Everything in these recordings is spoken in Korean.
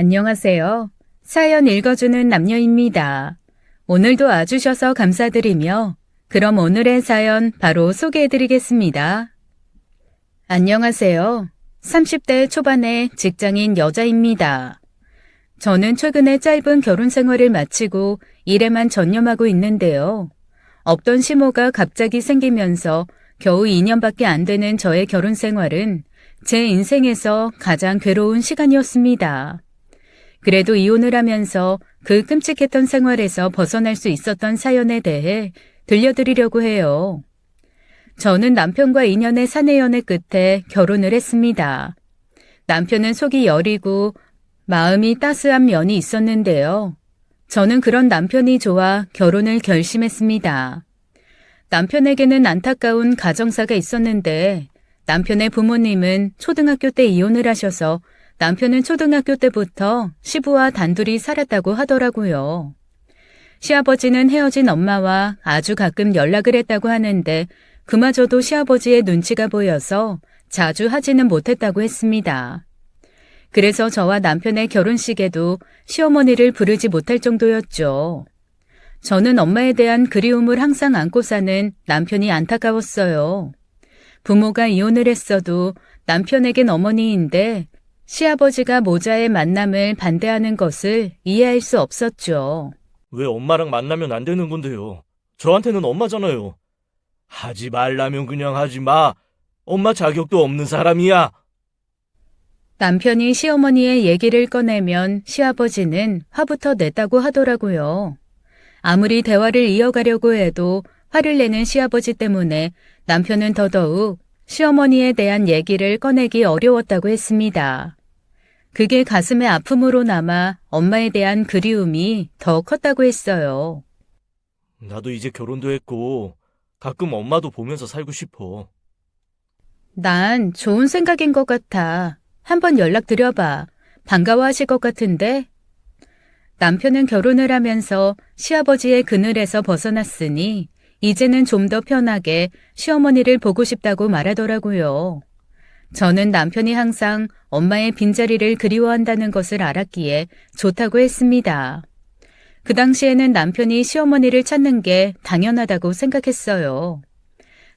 안녕하세요. 사연 읽어주는 남녀입니다. 오늘도 와주셔서 감사드리며 그럼 오늘의 사연 바로 소개해드리겠습니다. 안녕하세요. 30대 초반의 직장인 여자입니다. 저는 최근에 짧은 결혼 생활을 마치고 일에만 전념하고 있는데요. 없던 시모가 갑자기 생기면서 겨우 2년밖에 안 되는 저의 결혼 생활은 제 인생에서 가장 괴로운 시간이었습니다. 그래도 이혼을 하면서 그 끔찍했던 생활에서 벗어날 수 있었던 사연에 대해 들려드리려고 해요. 저는 남편과 2년의 사내 연애 끝에 결혼을 했습니다. 남편은 속이 여리고 마음이 따스한 면이 있었는데요. 저는 그런 남편이 좋아 결혼을 결심했습니다. 남편에게는 안타까운 가정사가 있었는데 남편의 부모님은 초등학교 때 이혼을 하셔서 남편은 초등학교 때부터 시부와 단둘이 살았다고 하더라고요. 시아버지는 헤어진 엄마와 아주 가끔 연락을 했다고 하는데 그마저도 시아버지의 눈치가 보여서 자주 하지는 못했다고 했습니다. 그래서 저와 남편의 결혼식에도 시어머니를 부르지 못할 정도였죠. 저는 엄마에 대한 그리움을 항상 안고 사는 남편이 안타까웠어요. 부모가 이혼을 했어도 남편에겐 어머니인데 시아버지가 모자의 만남을 반대하는 것을 이해할 수 없었죠. 왜 엄마랑 만나면 안 되는 건데요? 저한테는 엄마잖아요. 하지 말라면 그냥 하지 마. 엄마 자격도 없는 사람이야. 남편이 시어머니의 얘기를 꺼내면 시아버지는 화부터 냈다고 하더라고요. 아무리 대화를 이어가려고 해도 화를 내는 시아버지 때문에 남편은 더더욱 시어머니에 대한 얘기를 꺼내기 어려웠다고 했습니다. 그게 가슴의 아픔으로 남아 엄마에 대한 그리움이 더 컸다고 했어요. 나도 이제 결혼도 했고 가끔 엄마도 보면서 살고 싶어. 난 좋은 생각인 것 같아. 한번 연락드려봐. 반가워하실 것 같은데? 남편은 결혼을 하면서 시아버지의 그늘에서 벗어났으니 이제는 좀 더 편하게 시어머니를 보고 싶다고 말하더라고요. 저는 남편이 항상 엄마의 빈자리를 그리워한다는 것을 알았기에 좋다고 했습니다. 그 당시에는 남편이 시어머니를 찾는 게 당연하다고 생각했어요.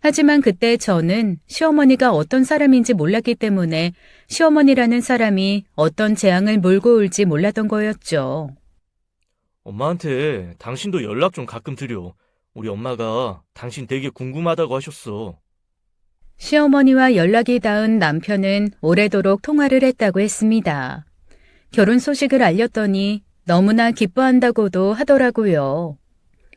하지만 그때 저는 시어머니가 어떤 사람인지 몰랐기 때문에 시어머니라는 사람이 어떤 재앙을 몰고 올지 몰랐던 거였죠. 엄마한테 당신도 연락 좀 가끔 드려. 우리 엄마가 당신 되게 궁금하다고 하셨어. 시어머니와 연락이 닿은 남편은 오래도록 통화를 했다고 했습니다. 결혼 소식을 알렸더니 너무나 기뻐한다고도 하더라고요.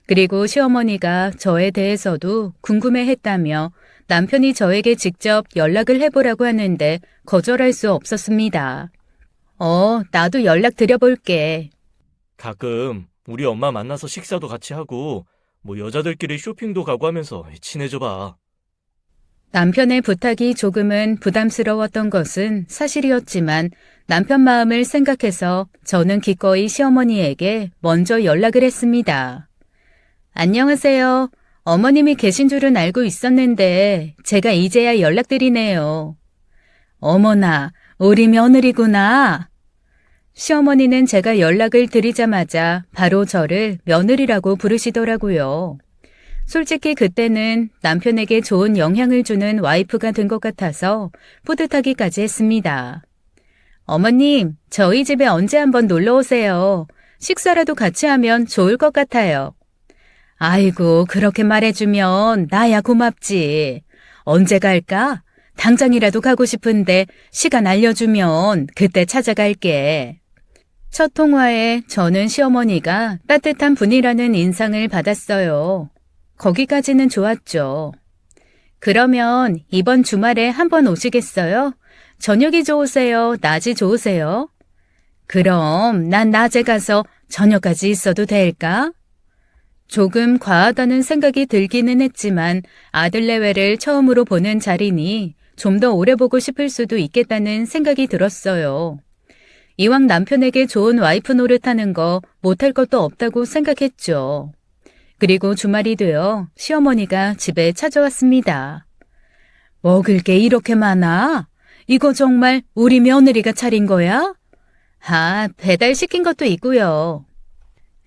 그리고 시어머니가 저에 대해서도 궁금해했다며 남편이 저에게 직접 연락을 해보라고 하는데 거절할 수 없었습니다. 나도 연락 드려볼게. 가끔 우리 엄마 만나서 식사도 같이 하고 여자들끼리 쇼핑도 가고 하면서 친해져 봐. 남편의 부탁이 조금은 부담스러웠던 것은 사실이었지만 남편 마음을 생각해서 저는 기꺼이 시어머니에게 먼저 연락을 했습니다. 안녕하세요. 어머님이 계신 줄은 알고 있었는데 제가 이제야 연락드리네요. 어머나, 우리 며느리구나. 시어머니는 제가 연락을 드리자마자 바로 저를 며느리라고 부르시더라고요. 솔직히 그때는 남편에게 좋은 영향을 주는 와이프가 된 것 같아서 뿌듯하기까지 했습니다. 어머님, 저희 집에 언제 한번 놀러 오세요. 식사라도 같이 하면 좋을 것 같아요. 아이고, 그렇게 말해주면 나야 고맙지. 언제 갈까? 당장이라도 가고 싶은데 시간 알려주면 그때 찾아갈게. 첫 통화에 저는 시어머니가 따뜻한 분이라는 인상을 받았어요. 거기까지는 좋았죠. 그러면 이번 주말에 한번 오시겠어요? 저녁이 좋으세요? 낮이 좋으세요? 그럼 난 낮에 가서 저녁까지 있어도 될까? 조금 과하다는 생각이 들기는 했지만 아들 내외를 처음으로 보는 자리니 좀 더 오래 보고 싶을 수도 있겠다는 생각이 들었어요. 이왕 남편에게 좋은 와이프 노릇하는 거 못할 것도 없다고 생각했죠. 그리고 주말이 되어 시어머니가 집에 찾아왔습니다. 먹을 게 이렇게 많아? 이거 정말 우리 며느리가 차린 거야? 아, 배달시킨 것도 있고요.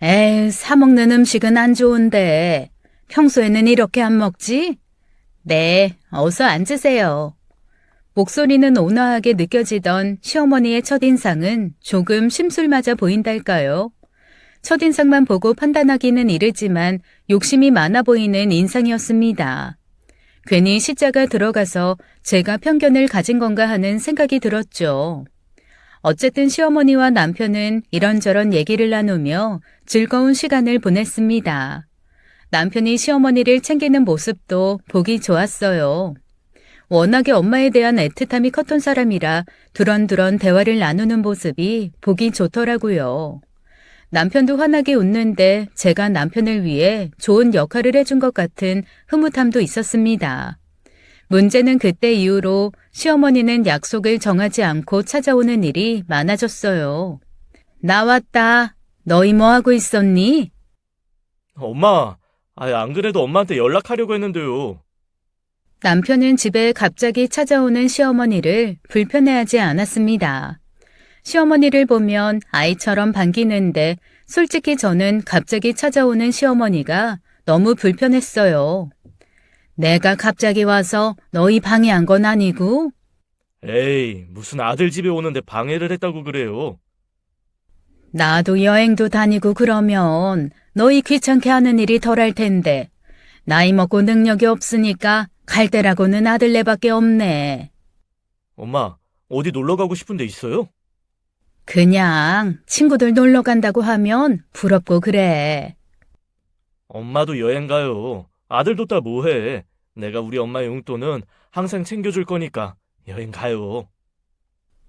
에이, 사 먹는 음식은 안 좋은데 평소에는 이렇게 안 먹지? 네, 어서 앉으세요. 목소리는 온화하게 느껴지던 시어머니의 첫인상은 조금 심술맞아 보인달까요? 첫인상만 보고 판단하기는 이르지만 욕심이 많아 보이는 인상이었습니다. 괜히 시자가 들어가서 제가 편견을 가진 건가 하는 생각이 들었죠. 어쨌든 시어머니와 남편은 이런저런 얘기를 나누며 즐거운 시간을 보냈습니다. 남편이 시어머니를 챙기는 모습도 보기 좋았어요. 워낙에 엄마에 대한 애틋함이 컸던 사람이라 두런두런 대화를 나누는 모습이 보기 좋더라고요. 남편도 환하게 웃는데 제가 남편을 위해 좋은 역할을 해준 것 같은 흐뭇함도 있었습니다. 문제는 그때 이후로 시어머니는 약속을 정하지 않고 찾아오는 일이 많아졌어요. 나왔다. 너희 뭐 하고 있었니? 엄마, 안 그래도 엄마한테 연락하려고 했는데요. 남편은 집에 갑자기 찾아오는 시어머니를 불편해하지 않았습니다. 시어머니를 보면 아이처럼 반기는데 솔직히 저는 갑자기 찾아오는 시어머니가 너무 불편했어요. 내가 갑자기 와서 너희 방해한 건 아니고? 에이, 무슨 아들 집에 오는데 방해를 했다고 그래요. 나도 여행도 다니고 그러면 너희 귀찮게 하는 일이 덜할 텐데 나이 먹고 능력이 없으니까 갈 데라고는 아들네밖에 없네. 엄마, 어디 놀러 가고 싶은 데 있어요? 그냥 친구들 놀러 간다고 하면 부럽고 그래. 엄마도 여행 가요. 아들도 딸 뭐해. 내가 우리 엄마 용돈은 항상 챙겨줄 거니까 여행 가요.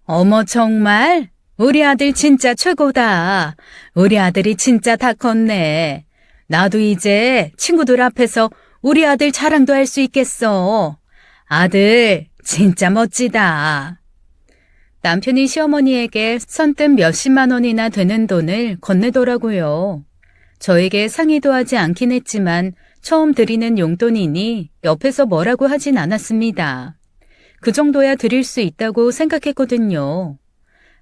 어머 정말? 우리 아들 진짜 최고다. 우리 아들이 진짜 다 컸네. 나도 이제 친구들 앞에서 우리 아들 자랑도 할 수 있겠어. 아들 진짜 멋지다. 남편이 시어머니에게 선뜻 몇십만 원이나 되는 돈을 건네더라고요. 저에게 상의도 하지 않긴 했지만 처음 드리는 용돈이니 옆에서 뭐라고 하진 않았습니다. 그 정도야 드릴 수 있다고 생각했거든요.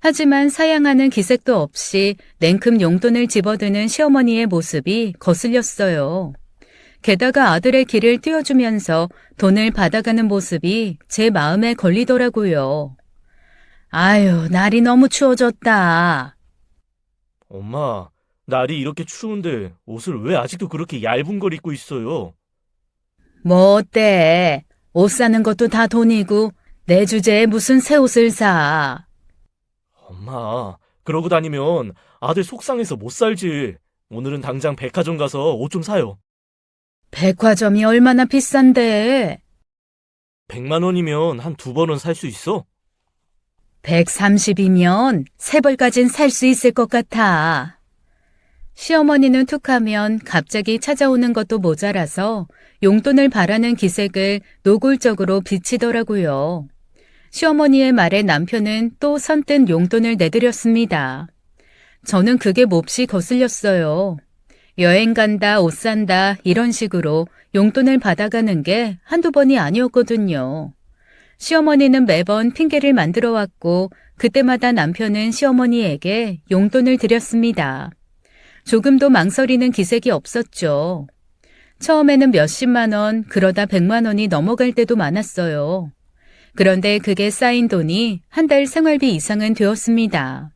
하지만 사양하는 기색도 없이 냉큼 용돈을 집어드는 시어머니의 모습이 거슬렸어요. 게다가 아들의 길을 띄워주면서 돈을 받아가는 모습이 제 마음에 걸리더라고요. 아유, 날이 너무 추워졌다. 엄마, 날이 이렇게 추운데 옷을 왜 아직도 그렇게 얇은 걸 입고 있어요? 뭐 어때? 옷 사는 것도 다 돈이고 내 주제에 무슨 새 옷을 사. 엄마, 그러고 다니면 아들 속상해서 못 살지. 오늘은 당장 백화점 가서 옷 좀 사요. 백화점이 얼마나 비싼데? 100만 원이면 한 2번은 살 수 있어? 130이면 세 벌까진 살 수 있을 것 같아. 시어머니는 툭하면 갑자기 찾아오는 것도 모자라서 용돈을 바라는 기색을 노골적으로 비치더라고요. 시어머니의 말에 남편은 또 선뜻 용돈을 내드렸습니다. 저는 그게 몹시 거슬렸어요. 여행 간다, 옷 산다 이런 식으로 용돈을 받아가는 게 한두 번이 아니었거든요. 시어머니는 매번 핑계를 만들어 왔고 그때마다 남편은 시어머니에게 용돈을 드렸습니다. 조금도 망설이는 기색이 없었죠. 처음에는 몇십만 원, 그러다 100만 원이 넘어갈 때도 많았어요. 그런데 그게 쌓인 돈이 한 달 생활비 이상은 되었습니다.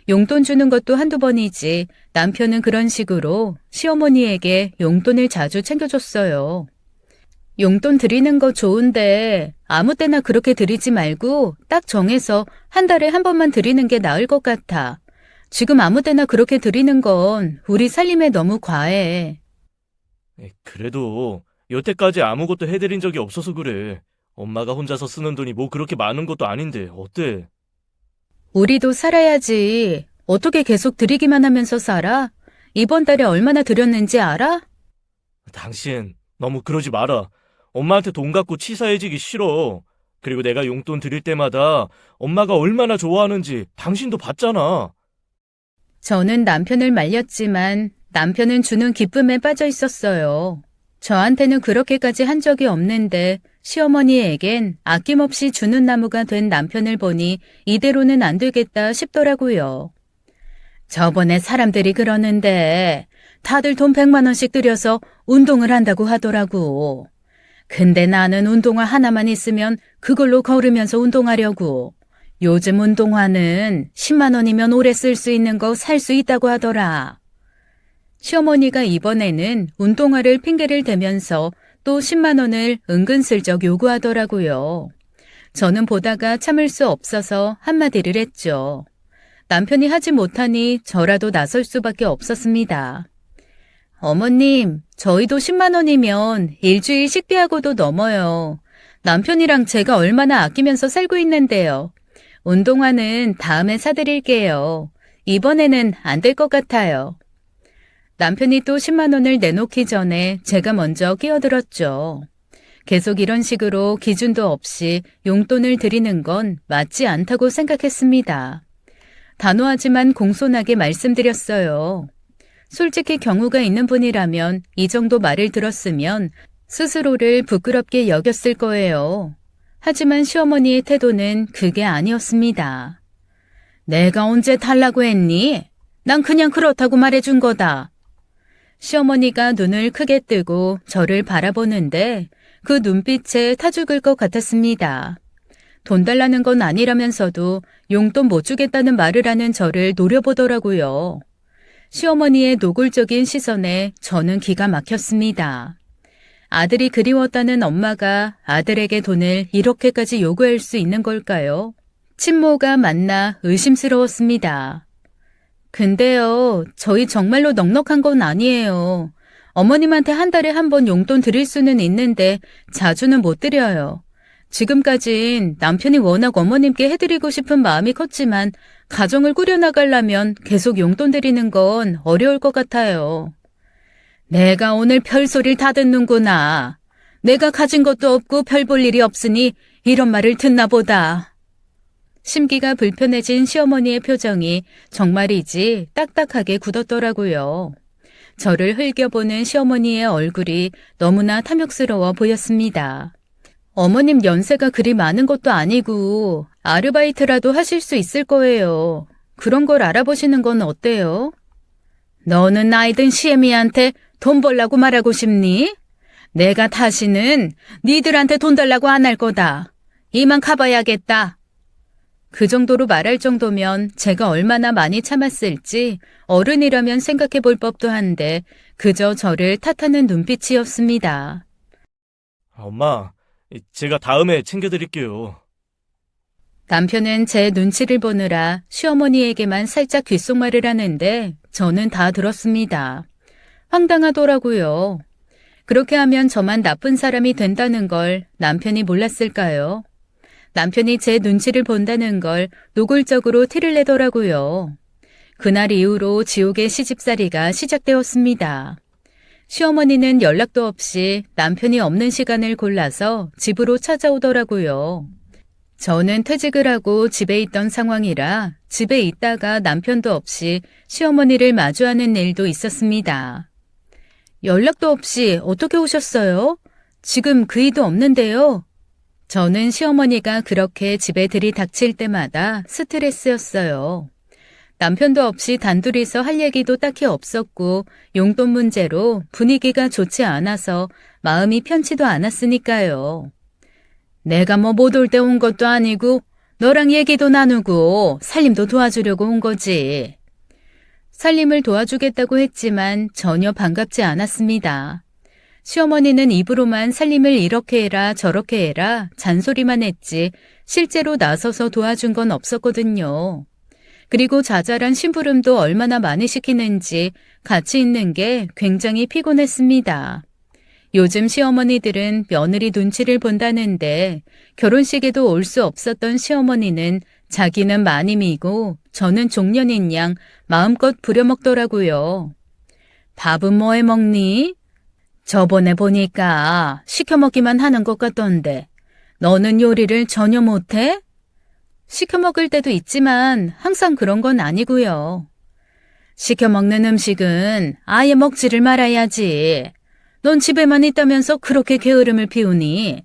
용돈 주는 것도 한두 번이지 남편은 그런 식으로 시어머니에게 용돈을 자주 챙겨줬어요. 용돈 드리는 거 좋은데 아무 때나 그렇게 드리지 말고 딱 정해서 한 달에 한 번만 드리는 게 나을 것 같아. 지금 아무 때나 그렇게 드리는 건 우리 살림에 너무 과해. 그래도 여태까지 아무것도 해드린 적이 없어서 그래. 엄마가 혼자서 쓰는 돈이 뭐 그렇게 많은 것도 아닌데 어때? 우리도 살아야지. 어떻게 계속 드리기만 하면서 살아? 이번 달에 얼마나 드렸는지 알아? 당신 너무 그러지 마라. 엄마한테 돈 갖고 치사해지기 싫어. 그리고 내가 용돈 드릴 때마다 엄마가 얼마나 좋아하는지 당신도 봤잖아. 저는 남편을 말렸지만 남편은 주는 기쁨에 빠져 있었어요. 저한테는 그렇게까지 한 적이 없는데 시어머니에겐 아낌없이 주는 나무가 된 남편을 보니 이대로는 안 되겠다 싶더라고요. 저번에 사람들이 그러는데 다들 돈 100만 원씩 들여서 운동을 한다고 하더라고. 근데 나는 운동화 하나만 있으면 그걸로 걸으면서 운동하려고. 요즘 운동화는 10만 원이면 오래 쓸 수 있는 거 살 수 있다고 하더라. 시어머니가 이번에는 운동화를 핑계를 대면서 또 10만 원을 은근슬쩍 요구하더라고요. 저는 보다가 참을 수 없어서 한마디를 했죠. 남편이 하지 못하니 저라도 나설 수밖에 없었습니다. 어머님, 저희도 10만 원이면 일주일 식비하고도 넘어요. 남편이랑 제가 얼마나 아끼면서 살고 있는데요. 운동화는 다음에 사드릴게요. 이번에는 안 될 것 같아요. 남편이 또 10만 원을 내놓기 전에 제가 먼저 끼어들었죠. 계속 이런 식으로 기준도 없이 용돈을 드리는 건 맞지 않다고 생각했습니다. 단호하지만 공손하게 말씀드렸어요. 솔직히 경우가 있는 분이라면 이 정도 말을 들었으면 스스로를 부끄럽게 여겼을 거예요. 하지만 시어머니의 태도는 그게 아니었습니다. 내가 언제 달라고 했니? 난 그냥 그렇다고 말해준 거다. 시어머니가 눈을 크게 뜨고 저를 바라보는데 그 눈빛에 타 죽을 것 같았습니다. 돈 달라는 건 아니라면서도 용돈 못 주겠다는 말을 하는 저를 노려보더라고요. 시어머니의 노골적인 시선에 저는 기가 막혔습니다. 아들이 그리웠다는 엄마가 아들에게 돈을 이렇게까지 요구할 수 있는 걸까요? 친모가 맞나 의심스러웠습니다. 근데요, 저희 정말로 넉넉한 건 아니에요. 어머님한테 한 달에 한 번 용돈 드릴 수는 있는데 자주는 못 드려요. 지금까진 남편이 워낙 어머님께 해드리고 싶은 마음이 컸지만 가정을 꾸려나가려면 계속 용돈 드리는 건 어려울 것 같아요. 내가 오늘 별소리를 다 듣는구나. 내가 가진 것도 없고 별 볼 일이 없으니 이런 말을 듣나 보다. 심기가 불편해진 시어머니의 표정이 정말이지 딱딱하게 굳었더라고요. 저를 흘겨보는 시어머니의 얼굴이 너무나 탐욕스러워 보였습니다. 어머님 연세가 그리 많은 것도 아니고 아르바이트라도 하실 수 있을 거예요. 그런 걸 알아보시는 건 어때요? 너는 나이든 시애미한테 돈 벌라고 말하고 싶니? 내가 다시는 니들한테 돈 달라고 안 할 거다. 이만 가봐야겠다. 그 정도로 말할 정도면 제가 얼마나 많이 참았을지 어른이라면 생각해 볼 법도 한데 그저 저를 탓하는 눈빛이었습니다. 엄마, 제가 다음에 챙겨드릴게요. 남편은 제 눈치를 보느라 시어머니에게만 살짝 귓속말을 하는데 저는 다 들었습니다. 황당하더라고요. 그렇게 하면 저만 나쁜 사람이 된다는 걸 남편이 몰랐을까요? 남편이 제 눈치를 본다는 걸 노골적으로 티를 내더라고요. 그날 이후로 지옥의 시집살이가 시작되었습니다. 시어머니는 연락도 없이 남편이 없는 시간을 골라서 집으로 찾아오더라고요. 저는 퇴직을 하고 집에 있던 상황이라 집에 있다가 남편도 없이 시어머니를 마주하는 일도 있었습니다. 연락도 없이 어떻게 오셨어요? 지금 그이도 없는데요. 저는 시어머니가 그렇게 집에 들이닥칠 때마다 스트레스였어요. 남편도 없이 단둘이서 할 얘기도 딱히 없었고 용돈 문제로 분위기가 좋지 않아서 마음이 편치도 않았으니까요. 내가 뭐 못 올 때 온 것도 아니고 너랑 얘기도 나누고 살림도 도와주려고 온 거지. 살림을 도와주겠다고 했지만 전혀 반갑지 않았습니다. 시어머니는 입으로만 살림을 이렇게 해라 저렇게 해라 잔소리만 했지 실제로 나서서 도와준 건 없었거든요. 그리고 자잘한 심부름도 얼마나 많이 시키는지 같이 있는 게 굉장히 피곤했습니다. 요즘 시어머니들은 며느리 눈치를 본다는데 결혼식에도 올 수 없었던 시어머니는 자기는 마님이고 저는 종년인 양 마음껏 부려먹더라고요. 밥은 뭐 해 먹니? 저번에 보니까 시켜 먹기만 하는 것 같던데 너는 요리를 전혀 못해? 시켜 먹을 때도 있지만 항상 그런 건 아니고요. 시켜 먹는 음식은 아예 먹지를 말아야지. 넌 집에만 있다면서 그렇게 게으름을 피우니?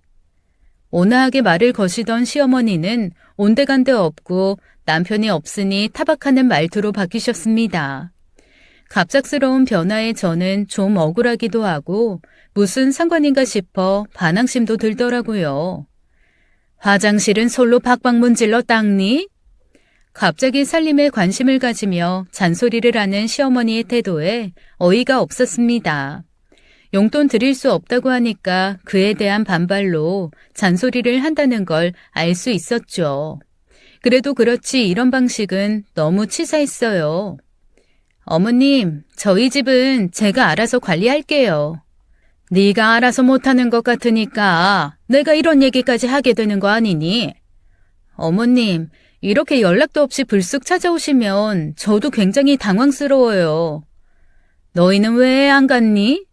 온화하게 말을 거시던 시어머니는 온데간데 없고 남편이 없으니 타박하는 말투로 바뀌셨습니다. 갑작스러운 변화에 저는 좀 억울하기도 하고 무슨 상관인가 싶어 반항심도 들더라고요. 화장실은 솔로 박박문질러 닦니? 갑자기 살림에 관심을 가지며 잔소리를 하는 시어머니의 태도에 어이가 없었습니다. 용돈 드릴 수 없다고 하니까 그에 대한 반발로 잔소리를 한다는 걸 알 수 있었죠. 그래도 그렇지 이런 방식은 너무 치사했어요. 어머님, 저희 집은 제가 알아서 관리할게요. 네가 알아서 못하는 것 같으니까 내가 이런 얘기까지 하게 되는 거 아니니? 어머님, 이렇게 연락도 없이 불쑥 찾아오시면 저도 굉장히 당황스러워요. 너희는 왜 안 갔니?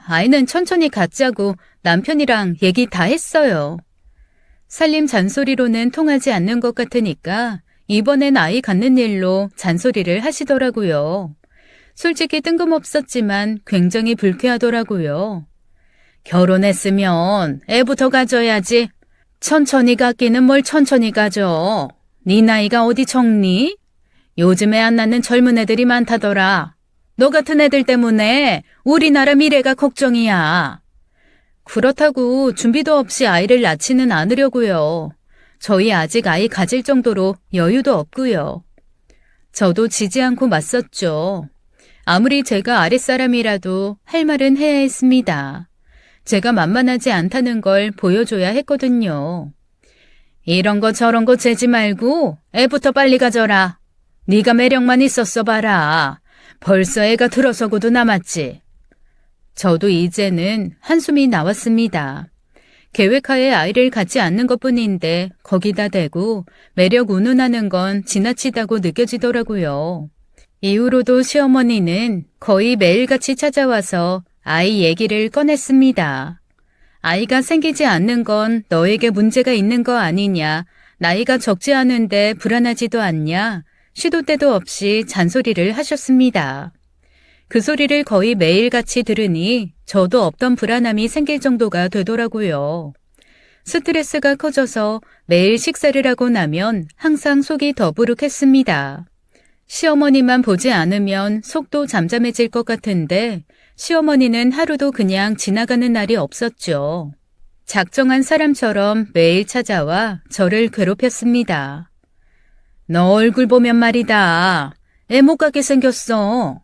아이는 천천히 갖자고 남편이랑 얘기 다 했어요. 살림 잔소리로는 통하지 않는 것 같으니까 이번엔 아이 갖는 일로 잔소리를 하시더라고요. 솔직히 뜬금없었지만 굉장히 불쾌하더라고요. 결혼했으면 애부터 가져야지. 천천히 갖기는 뭘 천천히 가져. 네 나이가 어디 적니? 요즘에 안 낳는 젊은 애들이 많다더라. 너 같은 애들 때문에 우리나라 미래가 걱정이야. 그렇다고 준비도 없이 아이를 낳지는 않으려고요. 저희 아직 아이 가질 정도로 여유도 없고요. 저도 지지 않고 맞섰죠. 아무리 제가 아랫사람이라도 할 말은 해야 했습니다. 제가 만만하지 않다는 걸 보여줘야 했거든요. 이런 거 저런 거 재지 말고 애부터 빨리 가져라. 네가 매력만 있었어 봐라. 벌써 애가 들어서고도 남았지. 저도 이제는 한숨이 나왔습니다. 계획하에 아이를 갖지 않는 것뿐인데 거기다 대고 매력 운운하는 건 지나치다고 느껴지더라고요. 이후로도 시어머니는 거의 매일같이 찾아와서 아이 얘기를 꺼냈습니다. 아이가 생기지 않는 건 너에게 문제가 있는 거 아니냐, 나이가 적지 않은데 불안하지도 않냐, 시도 때도 없이 잔소리를 하셨습니다. 그 소리를 거의 매일같이 들으니 저도 없던 불안함이 생길 정도가 되더라고요. 스트레스가 커져서 매일 식사를 하고 나면 항상 속이 더부룩했습니다. 시어머니만 보지 않으면 속도 잠잠해질 것 같은데 시어머니는 하루도 그냥 지나가는 날이 없었죠. 작정한 사람처럼 매일 찾아와 저를 괴롭혔습니다. 너 얼굴 보면 말이다. 애 못 갖게 생겼어.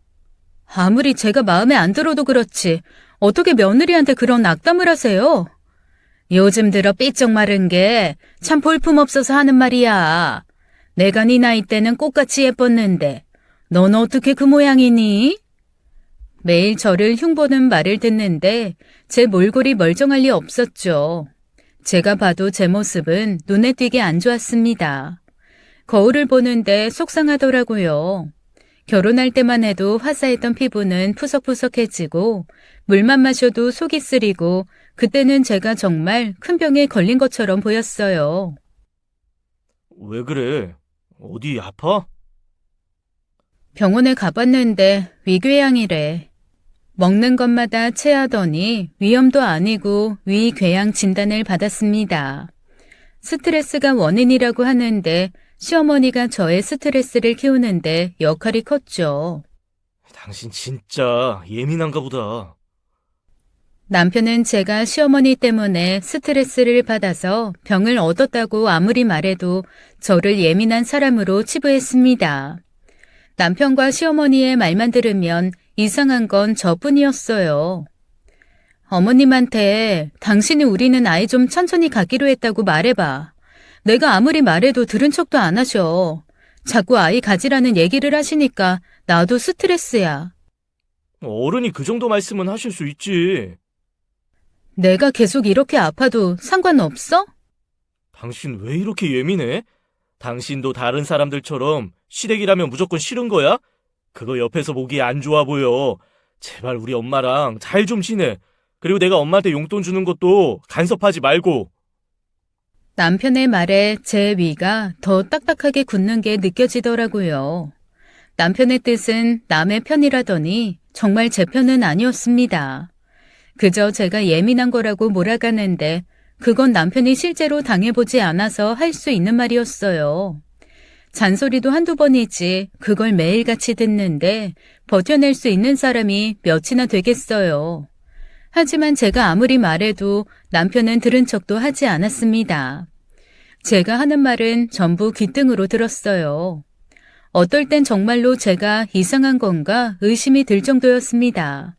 아무리 제가 마음에 안 들어도 그렇지 어떻게 며느리한테 그런 악담을 하세요? 요즘 들어 삐쩍 마른 게 참 볼품없어서 하는 말이야. 내가 네 나이 때는 꽃같이 예뻤는데 넌 어떻게 그 모양이니? 매일 저를 흉보는 말을 듣는데 제 몰골이 멀쩡할 리 없었죠. 제가 봐도 제 모습은 눈에 띄게 안 좋았습니다. 거울을 보는데 속상하더라고요. 결혼할 때만 해도 화사했던 피부는 푸석푸석해지고 물만 마셔도 속이 쓰리고 그때는 제가 정말 큰 병에 걸린 것처럼 보였어요. 왜 그래? 어디 아파? 병원에 가봤는데 위궤양이래. 먹는 것마다 체하더니 위염도 아니고 위궤양 진단을 받았습니다. 스트레스가 원인이라고 하는데 시어머니가 저의 스트레스를 키우는데 역할이 컸죠. 당신 진짜 예민한가 보다. 남편은 제가 시어머니 때문에 스트레스를 받아서 병을 얻었다고 아무리 말해도 저를 예민한 사람으로 치부했습니다. 남편과 시어머니의 말만 들으면 이상한 건 저뿐이었어요. 어머님한테 당신이 우리는 아이 좀 천천히 갖기로 했다고 말해봐. 내가 아무리 말해도 들은 척도 안 하셔. 자꾸 아이 가지라는 얘기를 하시니까 나도 스트레스야. 어른이 그 정도 말씀은 하실 수 있지. 내가 계속 이렇게 아파도 상관없어? 당신 왜 이렇게 예민해? 당신도 다른 사람들처럼 시댁이라면 무조건 싫은 거야? 그거 옆에서 보기 안 좋아 보여. 제발 우리 엄마랑 잘 좀 지내. 그리고 내가 엄마한테 용돈 주는 것도 간섭하지 말고. 남편의 말에 제 위가 더 딱딱하게 굳는 게 느껴지더라고요. 남편의 뜻은 남의 편이라더니 정말 제 편은 아니었습니다. 그저 제가 예민한 거라고 몰아가는데 그건 남편이 실제로 당해보지 않아서 할 수 있는 말이었어요. 잔소리도 한두 번이지 그걸 매일같이 듣는데 버텨낼 수 있는 사람이 몇이나 되겠어요. 하지만 제가 아무리 말해도 남편은 들은 척도 하지 않았습니다. 제가 하는 말은 전부 귓등으로 들었어요. 어떨 땐 정말로 제가 이상한 건가 의심이 들 정도였습니다.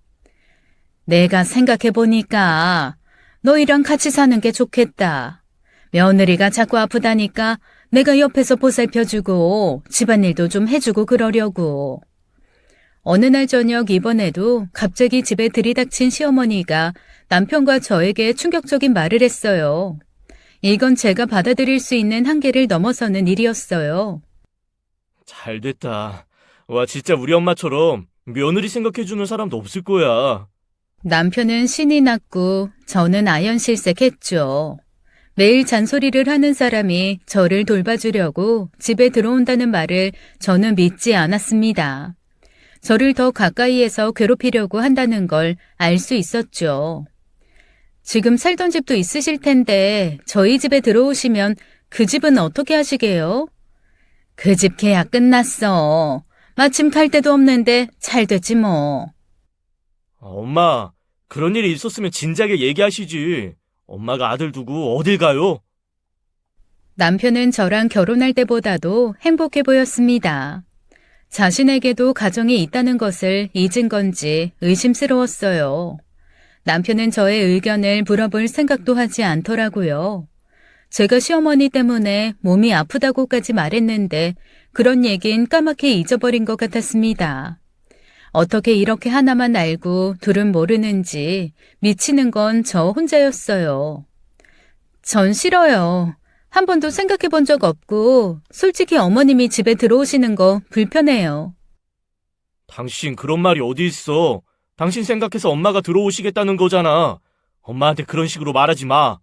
내가 생각해보니까 너희랑 같이 사는 게 좋겠다. 며느리가 자꾸 아프다니까 내가 옆에서 보살펴주고 집안일도 좀 해주고 그러려고. 어느 날 저녁 이번에도 갑자기 집에 들이닥친 시어머니가 남편과 저에게 충격적인 말을 했어요. 이건 제가 받아들일 수 있는 한계를 넘어서는 일이었어요. 잘 됐다. 와, 진짜 우리 엄마처럼 며느리 생각해주는 사람도 없을 거야. 남편은 신이 났고 저는 아연실색했죠. 매일 잔소리를 하는 사람이 저를 돌봐주려고 집에 들어온다는 말을 저는 믿지 않았습니다. 저를 더 가까이에서 괴롭히려고 한다는 걸 알 수 있었죠. 지금 살던 집도 있으실 텐데 저희 집에 들어오시면 그 집은 어떻게 하시게요? 그 집 계약 끝났어. 마침 갈 데도 없는데 잘 됐지 뭐. 엄마, 그런 일이 있었으면 진작에 얘기하시지. 엄마가 아들 두고 어딜 가요? 남편은 저랑 결혼할 때보다도 행복해 보였습니다. 자신에게도 가정이 있다는 것을 잊은 건지 의심스러웠어요. 남편은 저의 의견을 물어볼 생각도 하지 않더라고요. 제가 시어머니 때문에 몸이 아프다고까지 말했는데 그런 얘긴 까맣게 잊어버린 것 같았습니다. 어떻게 이렇게 하나만 알고 둘은 모르는지 미치는 건 저 혼자였어요. 전 싫어요. 한 번도 생각해 본 적 없고 솔직히 어머님이 집에 들어오시는 거 불편해요. 당신 그런 말이 어디 있어? 당신 생각해서 엄마가 들어오시겠다는 거잖아. 엄마한테 그런 식으로 말하지 마.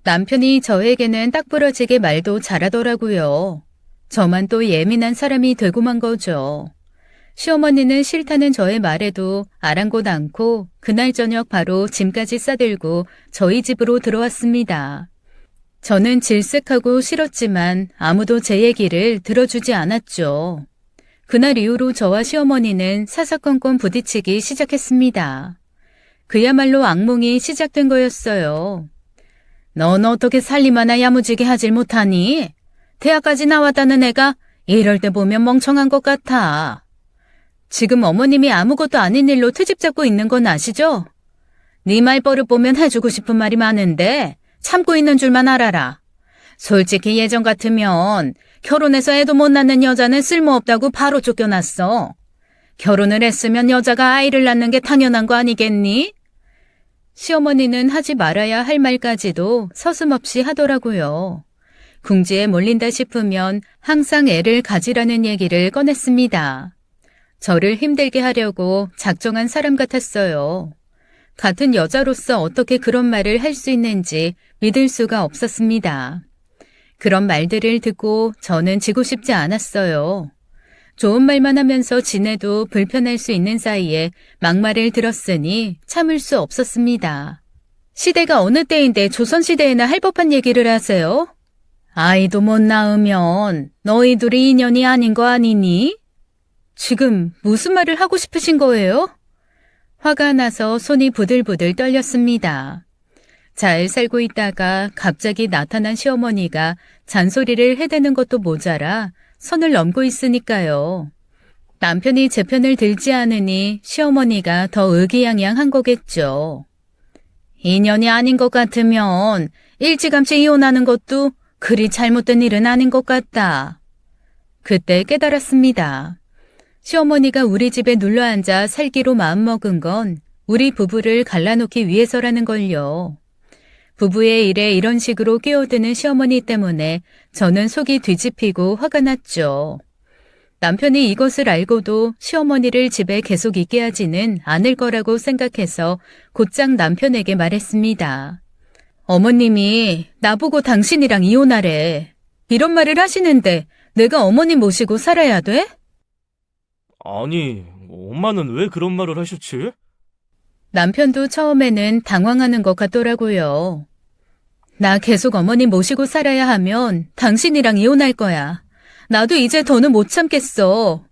남편이 저에게는 딱 부러지게 말도 잘하더라고요. 저만 또 예민한 사람이 되고만 거죠. 시어머니는 싫다는 저의 말에도 아랑곳 않고 그날 저녁 바로 짐까지 싸들고 저희 집으로 들어왔습니다. 저는 질색하고 싫었지만 아무도 제 얘기를 들어주지 않았죠. 그날 이후로 저와 시어머니는 사사건건 부딪히기 시작했습니다. 그야말로 악몽이 시작된 거였어요. 넌 어떻게 살림 하나 야무지게 하질 못하니? 대학까지 나왔다는 애가 이럴 때 보면 멍청한 것 같아. 지금 어머님이 아무것도 아닌 일로 트집 잡고 있는 건 아시죠? 네 말버릇 보면 해주고 싶은 말이 많은데 참고 있는 줄만 알아라. 솔직히 예전 같으면 결혼해서 애도 못 낳는 여자는 쓸모없다고 바로 쫓겨났어. 결혼을 했으면 여자가 아이를 낳는 게 당연한 거 아니겠니? 시어머니는 하지 말아야 할 말까지도 서슴없이 하더라고요. 궁지에 몰린다 싶으면 항상 애를 가지라는 얘기를 꺼냈습니다. 저를 힘들게 하려고 작정한 사람 같았어요. 같은 여자로서 어떻게 그런 말을 할 수 있는지 믿을 수가 없었습니다. 그런 말들을 듣고 저는 지고 싶지 않았어요. 좋은 말만 하면서 지내도 불편할 수 있는 사이에 막말을 들었으니 참을 수 없었습니다. 시대가 어느 때인데 조선시대에나 할 법한 얘기를 하세요? 아이도 못 낳으면 너희 둘이 인연이 아닌 거 아니니? 지금 무슨 말을 하고 싶으신 거예요? 화가 나서 손이 부들부들 떨렸습니다. 잘 살고 있다가 갑자기 나타난 시어머니가 잔소리를 해대는 것도 모자라 선을 넘고 있으니까요. 남편이 제 편을 들지 않으니 시어머니가 더 의기양양한 거겠죠. 인연이 아닌 것 같으면 일찌감치 이혼하는 것도 그리 잘못된 일은 아닌 것 같다. 그때 깨달았습니다. 시어머니가 우리 집에 눌러앉아 살기로 마음먹은 건 우리 부부를 갈라놓기 위해서라는 걸요. 부부의 일에 이런 식으로 끼어드는 시어머니 때문에 저는 속이 뒤집히고 화가 났죠. 남편이 이것을 알고도 시어머니를 집에 계속 있게 하지는 않을 거라고 생각해서 곧장 남편에게 말했습니다. 어머님이 나보고 당신이랑 이혼하래. 이런 말을 하시는데 내가 어머님 모시고 살아야 돼? 아니, 엄마는 왜 그런 말을 하셨지? 남편도 처음에는 당황하는 것 같더라고요. 나 계속 어머님 모시고 살아야 하면 당신이랑 이혼할 거야. 나도 이제 더는 못 참겠어.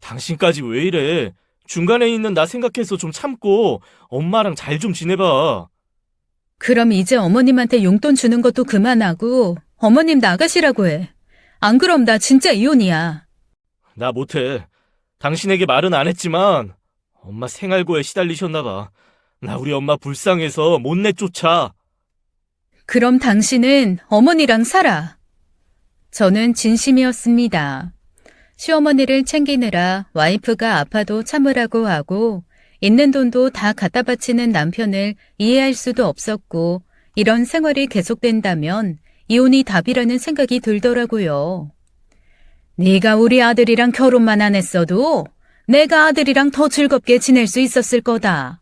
당신까지 왜 이래? 중간에 있는 나 생각해서 좀 참고 엄마랑 잘 좀 지내봐. 그럼 이제 어머님한테 용돈 주는 것도 그만하고 어머님 나가시라고 해. 안 그럼 나 진짜 이혼이야. 나 못해. 당신에게 말은 안 했지만 엄마 생활고에 시달리셨나 봐. 나 우리 엄마 불쌍해서 못 내쫓아. 그럼 당신은 어머니랑 살아. 저는 진심이었습니다. 시어머니를 챙기느라 와이프가 아파도 참으라고 하고 있는 돈도 다 갖다 바치는 남편을 이해할 수도 없었고 이런 생활이 계속된다면 이혼이 답이라는 생각이 들더라고요. 네가 우리 아들이랑 결혼만 안 했어도 내가 아들이랑 더 즐겁게 지낼 수 있었을 거다.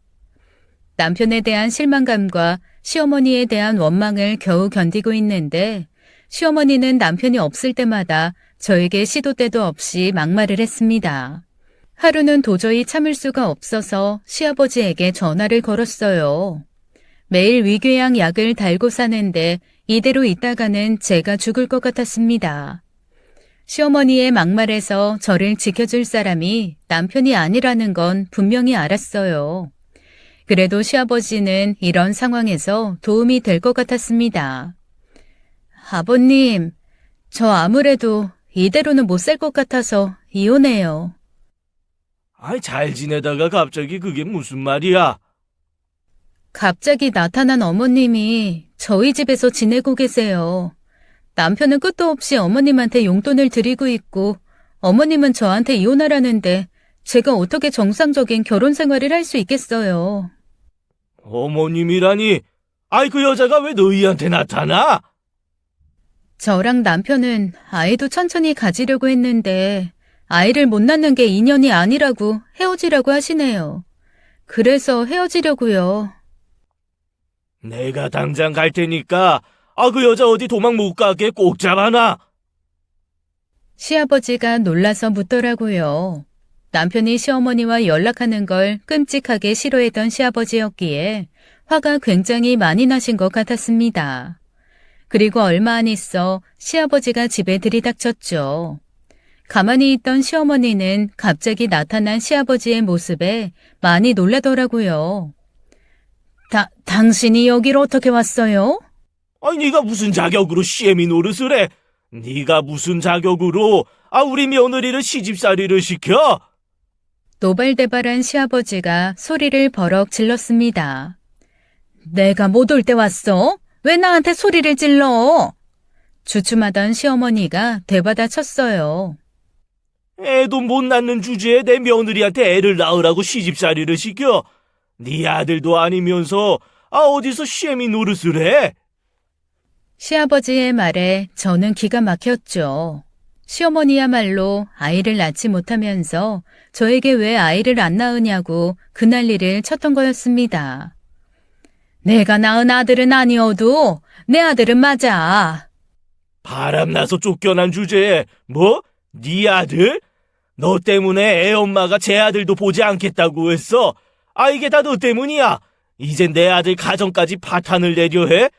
남편에 대한 실망감과 시어머니에 대한 원망을 겨우 견디고 있는데 시어머니는 남편이 없을 때마다 저에게 시도 때도 없이 막말을 했습니다. 하루는 도저히 참을 수가 없어서 시아버지에게 전화를 걸었어요. 매일 위궤양 약을 달고 사는데 이대로 있다가는 제가 죽을 것 같았습니다. 시어머니의 막말에서 저를 지켜줄 사람이 남편이 아니라는 건 분명히 알았어요. 그래도 시아버지는 이런 상황에서 도움이 될 것 같았습니다. 아버님, 저 아무래도 이대로는 못 살 것 같아서 이혼해요. 잘 지내다가 갑자기 그게 무슨 말이야? 갑자기 나타난 어머님이 저희 집에서 지내고 계세요. 남편은 끝도 없이 어머님한테 용돈을 드리고 있고 어머님은 저한테 이혼하라는데 제가 어떻게 정상적인 결혼 생활을 할 수 있겠어요. 어머님이라니? 그 여자가 왜 너희한테 나타나? 저랑 남편은 아이도 천천히 가지려고 했는데 아이를 못 낳는 게 인연이 아니라고 헤어지라고 하시네요. 그래서 헤어지려고요. 내가 당장 갈 테니까 그 여자 어디 도망 못 가게 꼭 잡아놔. 시아버지가 놀라서 묻더라고요. 남편이 시어머니와 연락하는 걸 끔찍하게 싫어했던 시아버지였기에 화가 굉장히 많이 나신 것 같았습니다. 그리고 얼마 안 있어 시아버지가 집에 들이닥쳤죠. 가만히 있던 시어머니는 갑자기 나타난 시아버지의 모습에 많이 놀라더라고요. 당신이 여기로 어떻게 왔어요? 네가 무슨 자격으로 시애미 노릇을 해? 네가 무슨 자격으로 우리 며느리를 시집살이를 시켜? 노발대발한 시아버지가 소리를 버럭 질렀습니다. 내가 못 올 때 왔어? 왜 나한테 소리를 질러? 주춤하던 시어머니가 되받아쳤어요. 애도 못 낳는 주제에 내 며느리한테 애를 낳으라고 시집살이를 시켜? 네 아들도 아니면서 어디서 시애미 노릇을 해? 시아버지의 말에 저는 기가 막혔죠. 시어머니야말로 아이를 낳지 못하면서 저에게 왜 아이를 안 낳으냐고 그 난리를 쳤던 거였습니다. 내가 낳은 아들은 아니어도 내 아들은 맞아. 바람나서 쫓겨난 주제에 뭐? 네 아들? 너 때문에 애 엄마가 제 아들도 보지 않겠다고 했어. 이게 다 너 때문이야. 이젠 내 아들 가정까지 파탄을 내려 해?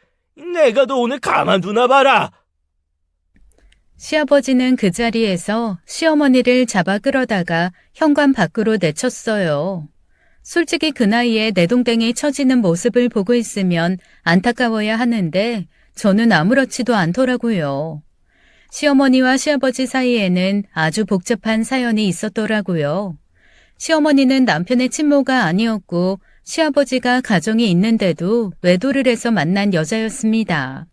내가 너 오늘 가만두나 봐라. 시아버지는 그 자리에서 시어머니를 잡아 끌어다가 현관 밖으로 내쳤어요. 솔직히 그 나이에 내동댕이 처지는 모습을 보고 있으면 안타까워야 하는데 저는 아무렇지도 않더라고요. 시어머니와 시아버지 사이에는 아주 복잡한 사연이 있었더라고요. 시어머니는 남편의 친모가 아니었고 시아버지가 가정이 있는데도 외도를 해서 만난 여자였습니다.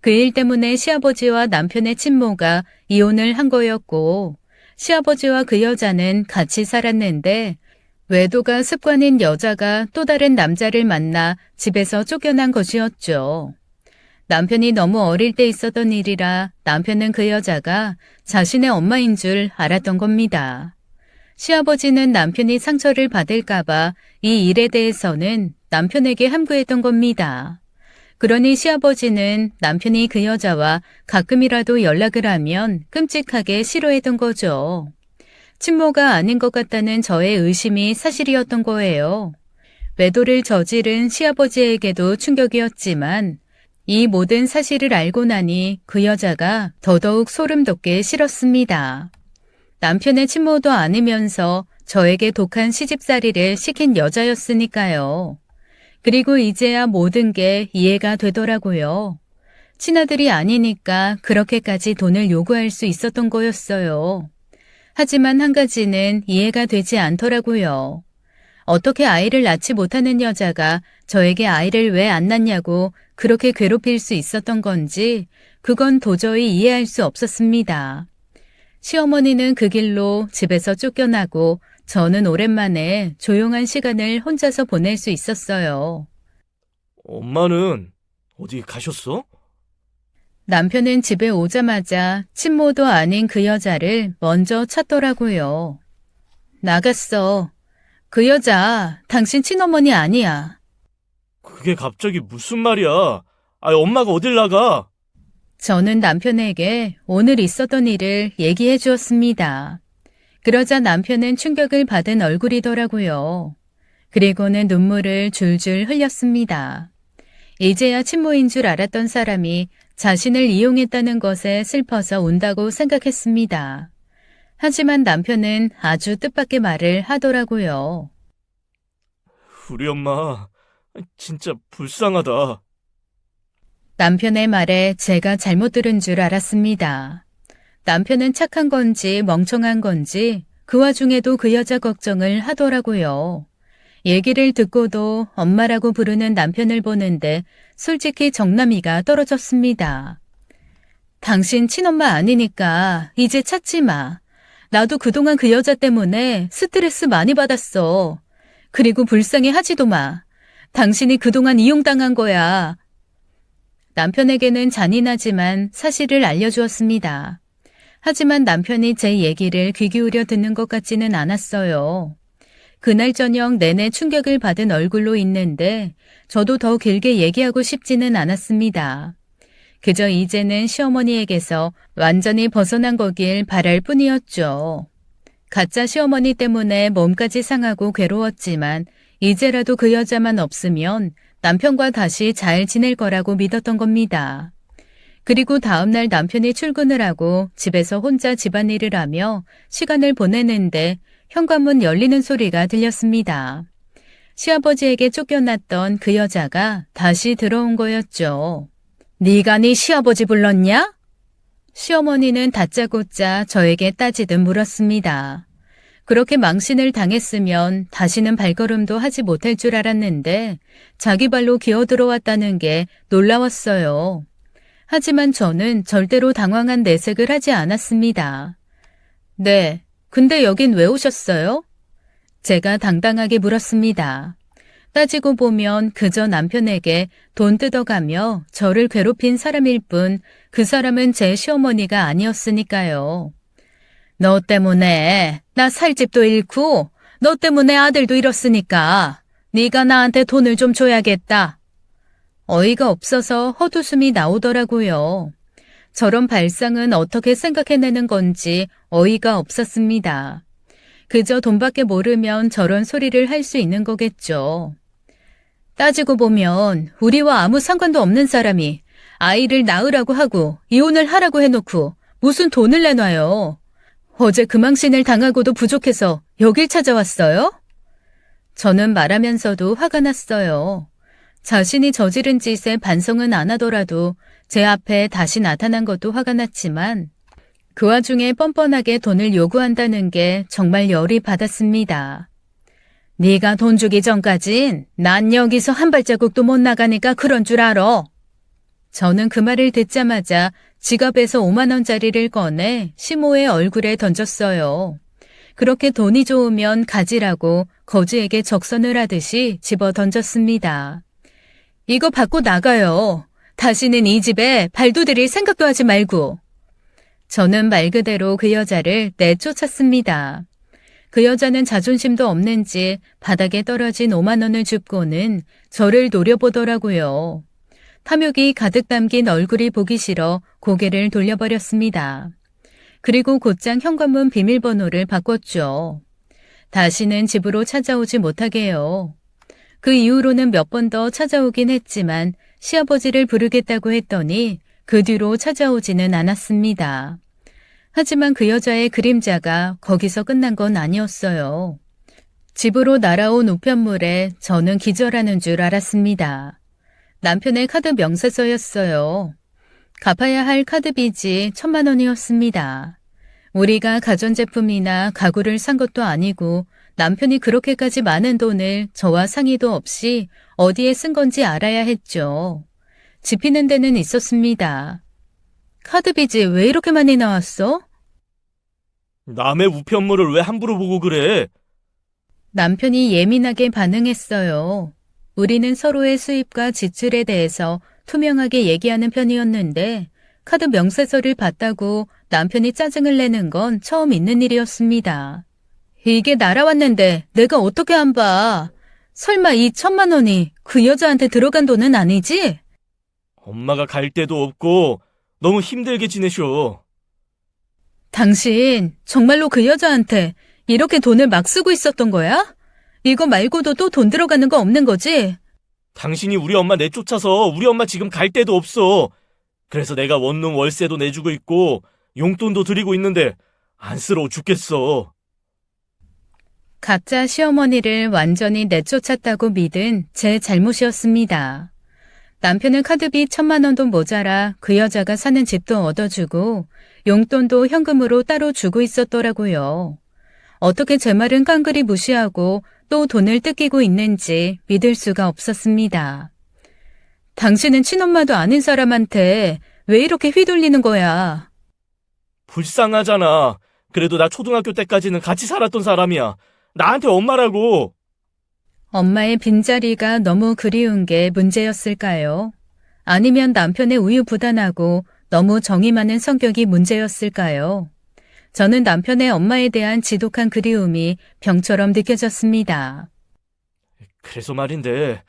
그 일 때문에 시아버지와 남편의 친모가 이혼을 한 거였고 시아버지와 그 여자는 같이 살았는데 외도가 습관인 여자가 또 다른 남자를 만나 집에서 쫓겨난 것이었죠. 남편이 너무 어릴 때 있었던 일이라 남편은 그 여자가 자신의 엄마인 줄 알았던 겁니다. 시아버지는 남편이 상처를 받을까봐 이 일에 대해서는 남편에게 함구했던 겁니다. 그러니 시아버지는 남편이 그 여자와 가끔이라도 연락을 하면 끔찍하게 싫어했던 거죠. 친모가 아닌 것 같다는 저의 의심이 사실이었던 거예요. 외도를 저지른 시아버지에게도 충격이었지만 이 모든 사실을 알고 나니 그 여자가 더더욱 소름 돋게 싫었습니다. 남편의 친모도 아니면서 저에게 독한 시집살이를 시킨 여자였으니까요. 그리고 이제야 모든 게 이해가 되더라고요. 친아들이 아니니까 그렇게까지 돈을 요구할 수 있었던 거였어요. 하지만 한 가지는 이해가 되지 않더라고요. 어떻게 아이를 낳지 못하는 여자가 저에게 아이를 왜 안 낳냐고 그렇게 괴롭힐 수 있었던 건지 그건 도저히 이해할 수 없었습니다. 시어머니는 그 길로 집에서 쫓겨나고 저는 오랜만에 조용한 시간을 혼자서 보낼 수 있었어요. 엄마는 어디 가셨어? 남편은 집에 오자마자 친모도 아닌 그 여자를 먼저 찾더라고요. 나갔어. 그 여자 당신 친어머니 아니야. 그게 갑자기 무슨 말이야? 엄마가 어딜 나가? 저는 남편에게 오늘 있었던 일을 얘기해 주었습니다. 그러자 남편은 충격을 받은 얼굴이더라고요. 그리고는 눈물을 줄줄 흘렸습니다. 이제야 친모인 줄 알았던 사람이 자신을 이용했다는 것에 슬퍼서 운다고 생각했습니다. 하지만 남편은 아주 뜻밖의 말을 하더라고요. 우리 엄마 진짜 불쌍하다. 남편의 말에 제가 잘못 들은 줄 알았습니다. 남편은 착한 건지 멍청한 건지 그 와중에도 그 여자 걱정을 하더라고요. 얘기를 듣고도 엄마라고 부르는 남편을 보는데 솔직히 정남이가 떨어졌습니다. 당신 친엄마 아니니까 이제 찾지 마. 나도 그동안 그 여자 때문에 스트레스 많이 받았어. 그리고 불쌍해 하지도 마. 당신이 그동안 이용당한 거야. 남편에게는 잔인하지만 사실을 알려주었습니다. 하지만 남편이 제 얘기를 귀 기울여 듣는 것 같지는 않았어요. 그날 저녁 내내 충격을 받은 얼굴로 있는데 저도 더 길게 얘기하고 싶지는 않았습니다. 그저 이제는 시어머니에게서 완전히 벗어난 거길 바랄 뿐이었죠. 가짜 시어머니 때문에 몸까지 상하고 괴로웠지만 이제라도 그 여자만 없으면 남편과 다시 잘 지낼 거라고 믿었던 겁니다. 그리고 다음날 남편이 출근을 하고 집에서 혼자 집안일을 하며 시간을 보내는데 현관문 열리는 소리가 들렸습니다. 시아버지에게 쫓겨났던 그 여자가 다시 들어온 거였죠. 네가 네 시아버지 불렀냐? 시어머니는 다짜고짜 저에게 따지듯 물었습니다. 그렇게 망신을 당했으면 다시는 발걸음도 하지 못할 줄 알았는데 자기 발로 기어들어왔다는 게 놀라웠어요. 하지만 저는 절대로 당황한 내색을 하지 않았습니다. 네, 근데 여긴 왜 오셨어요? 제가 당당하게 물었습니다. 따지고 보면 그저 남편에게 돈 뜯어가며 저를 괴롭힌 사람일 뿐 그 사람은 제 시어머니가 아니었으니까요. 너 때문에 나 살 집도 잃고 너 때문에 아들도 잃었으니까 네가 나한테 돈을 좀 줘야겠다. 어이가 없어서 헛웃음이 나오더라고요. 저런 발상은 어떻게 생각해내는 건지 어이가 없었습니다. 그저 돈밖에 모르면 저런 소리를 할 수 있는 거겠죠. 따지고 보면 우리와 아무 상관도 없는 사람이 아이를 낳으라고 하고 이혼을 하라고 해놓고 무슨 돈을 내놔요. 어제 그 망신을 당하고도 부족해서 여길 찾아왔어요? 저는 말하면서도 화가 났어요. 자신이 저지른 짓에 반성은 안 하더라도 제 앞에 다시 나타난 것도 화가 났지만 그 와중에 뻔뻔하게 돈을 요구한다는 게 정말 열이 받았습니다. 네가 돈 주기 전까진 난 여기서 한 발자국도 못 나가니까 그런 줄 알아. 저는 그 말을 듣자마자 지갑에서 5만 원짜리를 꺼내 시모의 얼굴에 던졌어요. 그렇게 돈이 좋으면 가지라고 거지에게 적선을 하듯이 집어 던졌습니다. 이거 받고 나가요. 다시는 이 집에 발도 들일 생각도 하지 말고. 저는 말 그대로 그 여자를 내쫓았습니다. 그 여자는 자존심도 없는지 바닥에 떨어진 5만 원을 줍고는 저를 노려보더라고요. 탐욕이 가득 담긴 얼굴이 보기 싫어 고개를 돌려버렸습니다. 그리고 곧장 현관문 비밀번호를 바꿨죠. 다시는 집으로 찾아오지 못하게 해요. 그 이후로는 몇 번 더 찾아오긴 했지만 시아버지를 부르겠다고 했더니 그 뒤로 찾아오지는 않았습니다. 하지만 그 여자의 그림자가 거기서 끝난 건 아니었어요. 집으로 날아온 우편물에 저는 기절하는 줄 알았습니다. 남편의 카드 명세서였어요. 갚아야 할 카드 빚이 1,000만 원이었습니다. 우리가 가전제품이나 가구를 산 것도 아니고 남편이 그렇게까지 많은 돈을 저와 상의도 없이 어디에 쓴 건지 알아야 했죠. 집히는 데는 있었습니다. 카드 빚이 왜 이렇게 많이 나왔어? 남의 우편물을 왜 함부로 보고 그래? 남편이 예민하게 반응했어요. 우리는 서로의 수입과 지출에 대해서 투명하게 얘기하는 편이었는데 카드 명세서를 봤다고 남편이 짜증을 내는 건 처음 있는 일이었습니다. 이게 날아왔는데 내가 어떻게 안 봐? 설마 이 1,000만 원이 그 여자한테 들어간 돈은 아니지? 엄마가 갈 데도 없고 너무 힘들게 지내셔. 당신 정말로 그 여자한테 이렇게 돈을 막 쓰고 있었던 거야? 이거 말고도 또 돈 들어가는 거 없는 거지? 당신이 우리 엄마 내쫓아서 우리 엄마 지금 갈 데도 없어. 그래서 내가 원룸 월세도 내주고 있고 용돈도 드리고 있는데 안쓰러워 죽겠어. 가짜 시어머니를 완전히 내쫓았다고 믿은 제 잘못이었습니다. 남편은 카드비 1,000만 원도 모자라 그 여자가 사는 집도 얻어주고 용돈도 현금으로 따로 주고 있었더라고요. 어떻게 제 말은 깡그리 무시하고 또 돈을 뜯기고 있는지 믿을 수가 없었습니다. 당신은 친엄마도 아닌 사람한테 왜 이렇게 휘둘리는 거야? 불쌍하잖아. 그래도 나 초등학교 때까지는 같이 살았던 사람이야. 나한테 엄마라고. 엄마의 빈자리가 너무 그리운 게 문제였을까요? 아니면 남편의 우유부단하고 너무 정이 많은 성격이 문제였을까요? 저는 남편의 엄마에 대한 지독한 그리움이 병처럼 느껴졌습니다. 그래서 말인데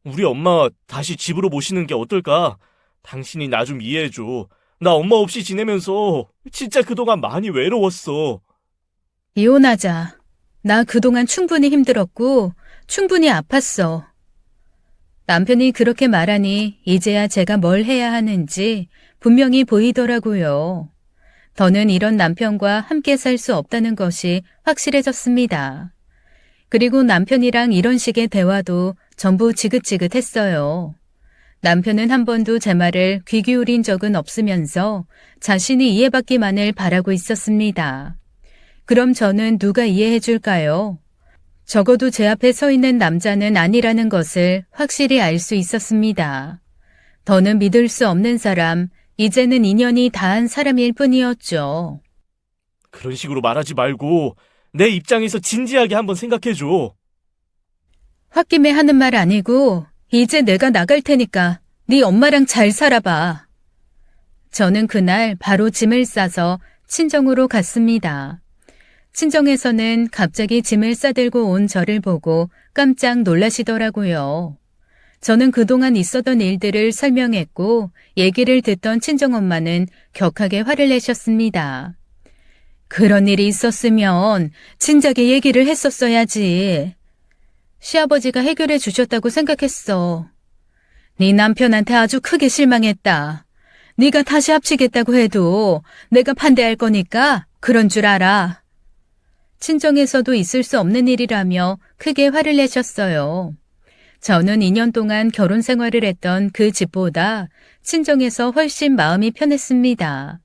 우리 엄마 다시 집으로 모시는 게 어떨까? 당신이 나 좀 이해해줘. 나 엄마 없이 지내면서 진짜 그동안 많이 외로웠어. 이혼하자. 나 그동안 충분히 힘들었고 충분히 아팠어. 남편이 그렇게 말하니 이제야 제가 뭘 해야 하는지 분명히 보이더라고요. 더는 이런 남편과 함께 살 수 없다는 것이 확실해졌습니다. 그리고 남편이랑 이런 식의 대화도 전부 지긋지긋했어요. 남편은 한 번도 제 말을 귀 기울인 적은 없으면서 자신이 이해받기만을 바라고 있었습니다. 그럼 저는 누가 이해해 줄까요? 적어도 제 앞에 서 있는 남자는 아니라는 것을 확실히 알 수 있었습니다. 더는 믿을 수 없는 사람, 이제는 인연이 다한 사람일 뿐이었죠. 그런 식으로 말하지 말고 내 입장에서 진지하게 한번 생각해줘. 홧김에 하는 말 아니고 이제 내가 나갈 테니까 네 엄마랑 잘 살아봐. 저는 그날 바로 짐을 싸서 친정으로 갔습니다. 친정에서는 갑자기 짐을 싸들고 온 저를 보고 깜짝 놀라시더라고요. 저는 그동안 있었던 일들을 설명했고 얘기를 듣던 친정엄마는 격하게 화를 내셨습니다. 그런 일이 있었으면 진작에 얘기를 했었어야지. 시아버지가 해결해 주셨다고 생각했어. 네 남편한테 아주 크게 실망했다. 네가 다시 합치겠다고 해도 내가 반대할 거니까 그런 줄 알아. 친정에서도 있을 수 없는 일이라며 크게 화를 내셨어요. 저는 2년 동안 결혼 생활을 했던 그 집보다 친정에서 훨씬 마음이 편했습니다.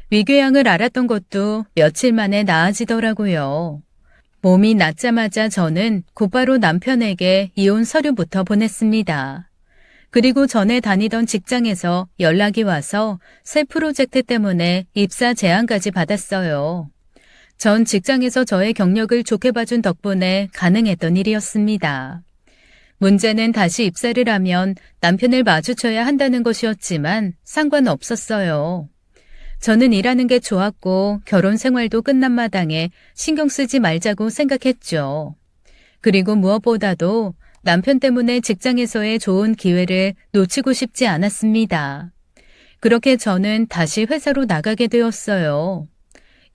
위궤양을 앓았던 것도 며칠 만에 나아지더라고요. 몸이 낫자마자 저는 곧바로 남편에게 이혼 서류부터 보냈습니다. 그리고 전에 다니던 직장에서 연락이 와서 새 프로젝트 때문에 입사 제안까지 받았어요. 전 직장에서 저의 경력을 좋게 봐준 덕분에 가능했던 일이었습니다. 문제는 다시 입사를 하면 남편을 마주쳐야 한다는 것이었지만 상관없었어요. 저는 일하는 게 좋았고 결혼 생활도 끝난 마당에 신경 쓰지 말자고 생각했죠. 그리고 무엇보다도 남편 때문에 직장에서의 좋은 기회를 놓치고 싶지 않았습니다. 그렇게 저는 다시 회사로 나가게 되었어요.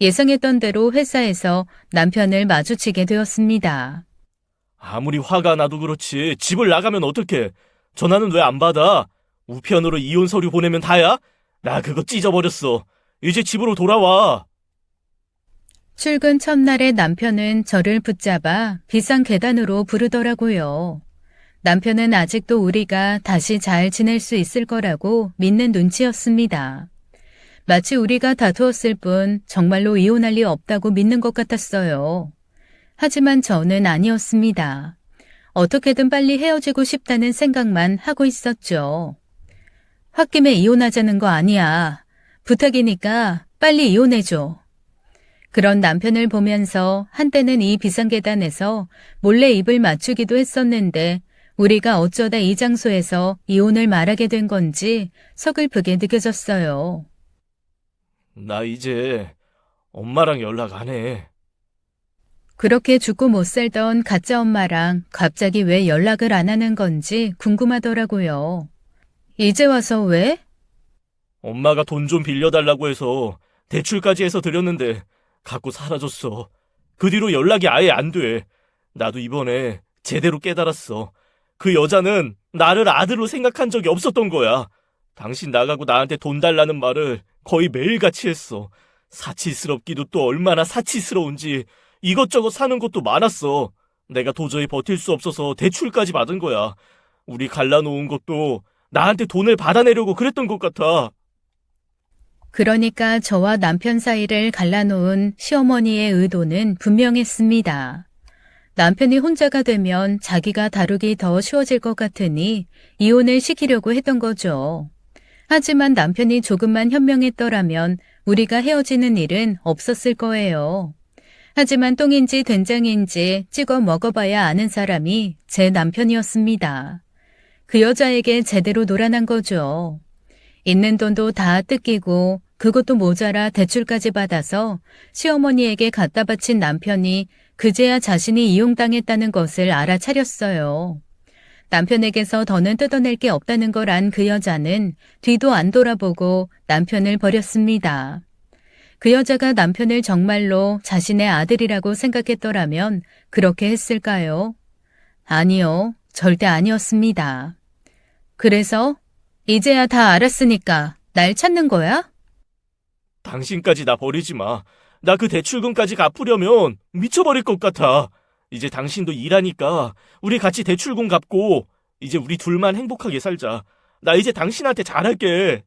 예상했던 대로 회사에서 남편을 마주치게 되었습니다. 아무리 화가 나도 그렇지 집을 나가면 어떡해. 전화는 왜 안 받아? 우편으로 이혼 서류 보내면 다야? 나 그거 찢어버렸어. 이제 집으로 돌아와. 출근 첫날에 남편은 저를 붙잡아 비상 계단으로 부르더라고요. 남편은 아직도 우리가 다시 잘 지낼 수 있을 거라고 믿는 눈치였습니다. 마치 우리가 다투었을 뿐 정말로 이혼할 리 없다고 믿는 것 같았어요. 하지만 저는 아니었습니다. 어떻게든 빨리 헤어지고 싶다는 생각만 하고 있었죠. 홧김에 이혼하자는 거 아니야. 부탁이니까 빨리 이혼해줘. 그런 남편을 보면서 한때는 이 비상계단에서 몰래 입을 맞추기도 했었는데 우리가 어쩌다 이 장소에서 이혼을 말하게 된 건지 서글프게 느껴졌어요. 나 이제 엄마랑 연락 안 해. 그렇게 죽고 못 살던 가짜 엄마랑 갑자기 왜 연락을 안 하는 건지 궁금하더라고요. 이제 와서 왜? 엄마가 돈 좀 빌려달라고 해서 대출까지 해서 드렸는데 갖고 사라졌어. 그 뒤로 연락이 아예 안 돼. 나도 이번에 제대로 깨달았어. 그 여자는 나를 아들로 생각한 적이 없었던 거야. 당신 나가고 나한테 돈 달라는 말을 거의 매일같이 했어. 사치스럽기도 또 얼마나 사치스러운지 이것저것 사는 것도 많았어. 내가 도저히 버틸 수 없어서 대출까지 받은 거야. 우리 갈라놓은 것도 나한테 돈을 받아내려고 그랬던 것 같아. 그러니까 저와 남편 사이를 갈라놓은 시어머니의 의도는 분명했습니다. 남편이 혼자가 되면 자기가 다루기 더 쉬워질 것 같으니 이혼을 시키려고 했던 거죠. 하지만 남편이 조금만 현명했더라면 우리가 헤어지는 일은 없었을 거예요. 하지만 똥인지 된장인지 찍어 먹어봐야 아는 사람이 제 남편이었습니다. 그 여자에게 제대로 놀아난 거죠. 있는 돈도 다 뜯기고 그것도 모자라 대출까지 받아서 시어머니에게 갖다 바친 남편이 그제야 자신이 이용당했다는 것을 알아차렸어요. 남편에게서 더는 뜯어낼 게 없다는 걸 안 그 여자는 뒤도 안 돌아보고 남편을 버렸습니다. 그 여자가 남편을 정말로 자신의 아들이라고 생각했더라면 그렇게 했을까요? 아니요, 절대 아니었습니다. 그래서 이제야 다 알았으니까 날 찾는 거야? 당신까지 나 버리지 마. 나 그 대출금까지 갚으려면 미쳐버릴 것 같아. 이제 당신도 일하니까 우리 같이 대출금 갚고 이제 우리 둘만 행복하게 살자. 나 이제 당신한테 잘할게.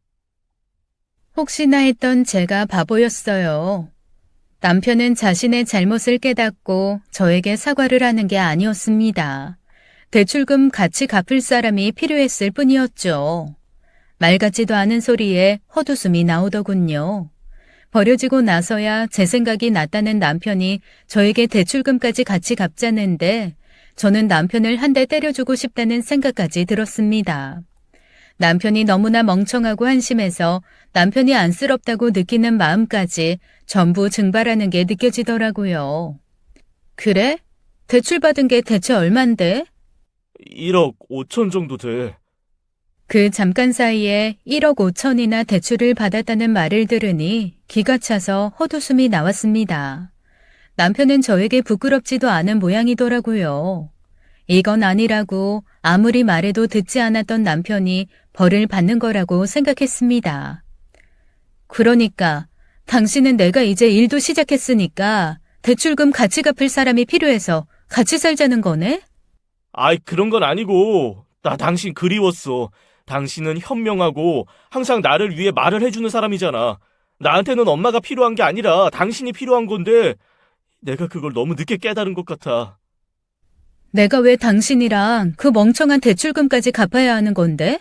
혹시나 했던 제가 바보였어요. 남편은 자신의 잘못을 깨닫고 저에게 사과를 하는 게 아니었습니다. 대출금 같이 갚을 사람이 필요했을 뿐이었죠. 말 같지도 않은 소리에 헛웃음이 나오더군요. 버려지고 나서야 제 생각이 났다는 남편이 저에게 대출금까지 같이 갚자는데 저는 남편을 한 대 때려주고 싶다는 생각까지 들었습니다. 남편이 너무나 멍청하고 한심해서 남편이 안쓰럽다고 느끼는 마음까지 전부 증발하는 게 느껴지더라고요. 그래? 대출받은 게 대체 얼만데? 1억 5천 정도 돼. 그 잠깐 사이에 1억 5천이나 대출을 받았다는 말을 들으니 기가 차서 헛웃음이 나왔습니다. 남편은 저에게 부끄럽지도 않은 모양이더라고요. 이건 아니라고 아무리 말해도 듣지 않았던 남편이 벌을 받는 거라고 생각했습니다. 그러니까 당신은 내가 이제 일도 시작했으니까 대출금 같이 갚을 사람이 필요해서 같이 살자는 거네? 아이, 그런 건 아니고 나 당신 그리웠어. 당신은 현명하고 항상 나를 위해 말을 해주는 사람이잖아. 나한테는 엄마가 필요한 게 아니라 당신이 필요한 건데 내가 그걸 너무 늦게 깨달은 것 같아. 내가 왜 당신이랑 그 멍청한 대출금까지 갚아야 하는 건데?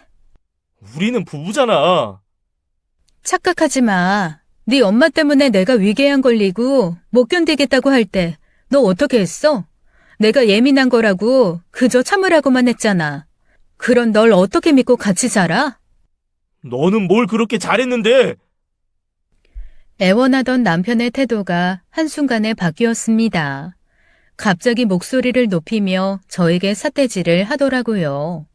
우리는 부부잖아. 착각하지 마. 네 엄마 때문에 내가 위궤양 걸리고 못 견디겠다고 할 때 너 어떻게 했어? 내가 예민한 거라고 그저 참으라고만 했잖아. 그런 널 어떻게 믿고 같이 살아? 너는 뭘 그렇게 잘했는데? 애원하던 남편의 태도가 한순간에 바뀌었습니다. 갑자기 목소리를 높이며 저에게 삿대질을 하더라고요.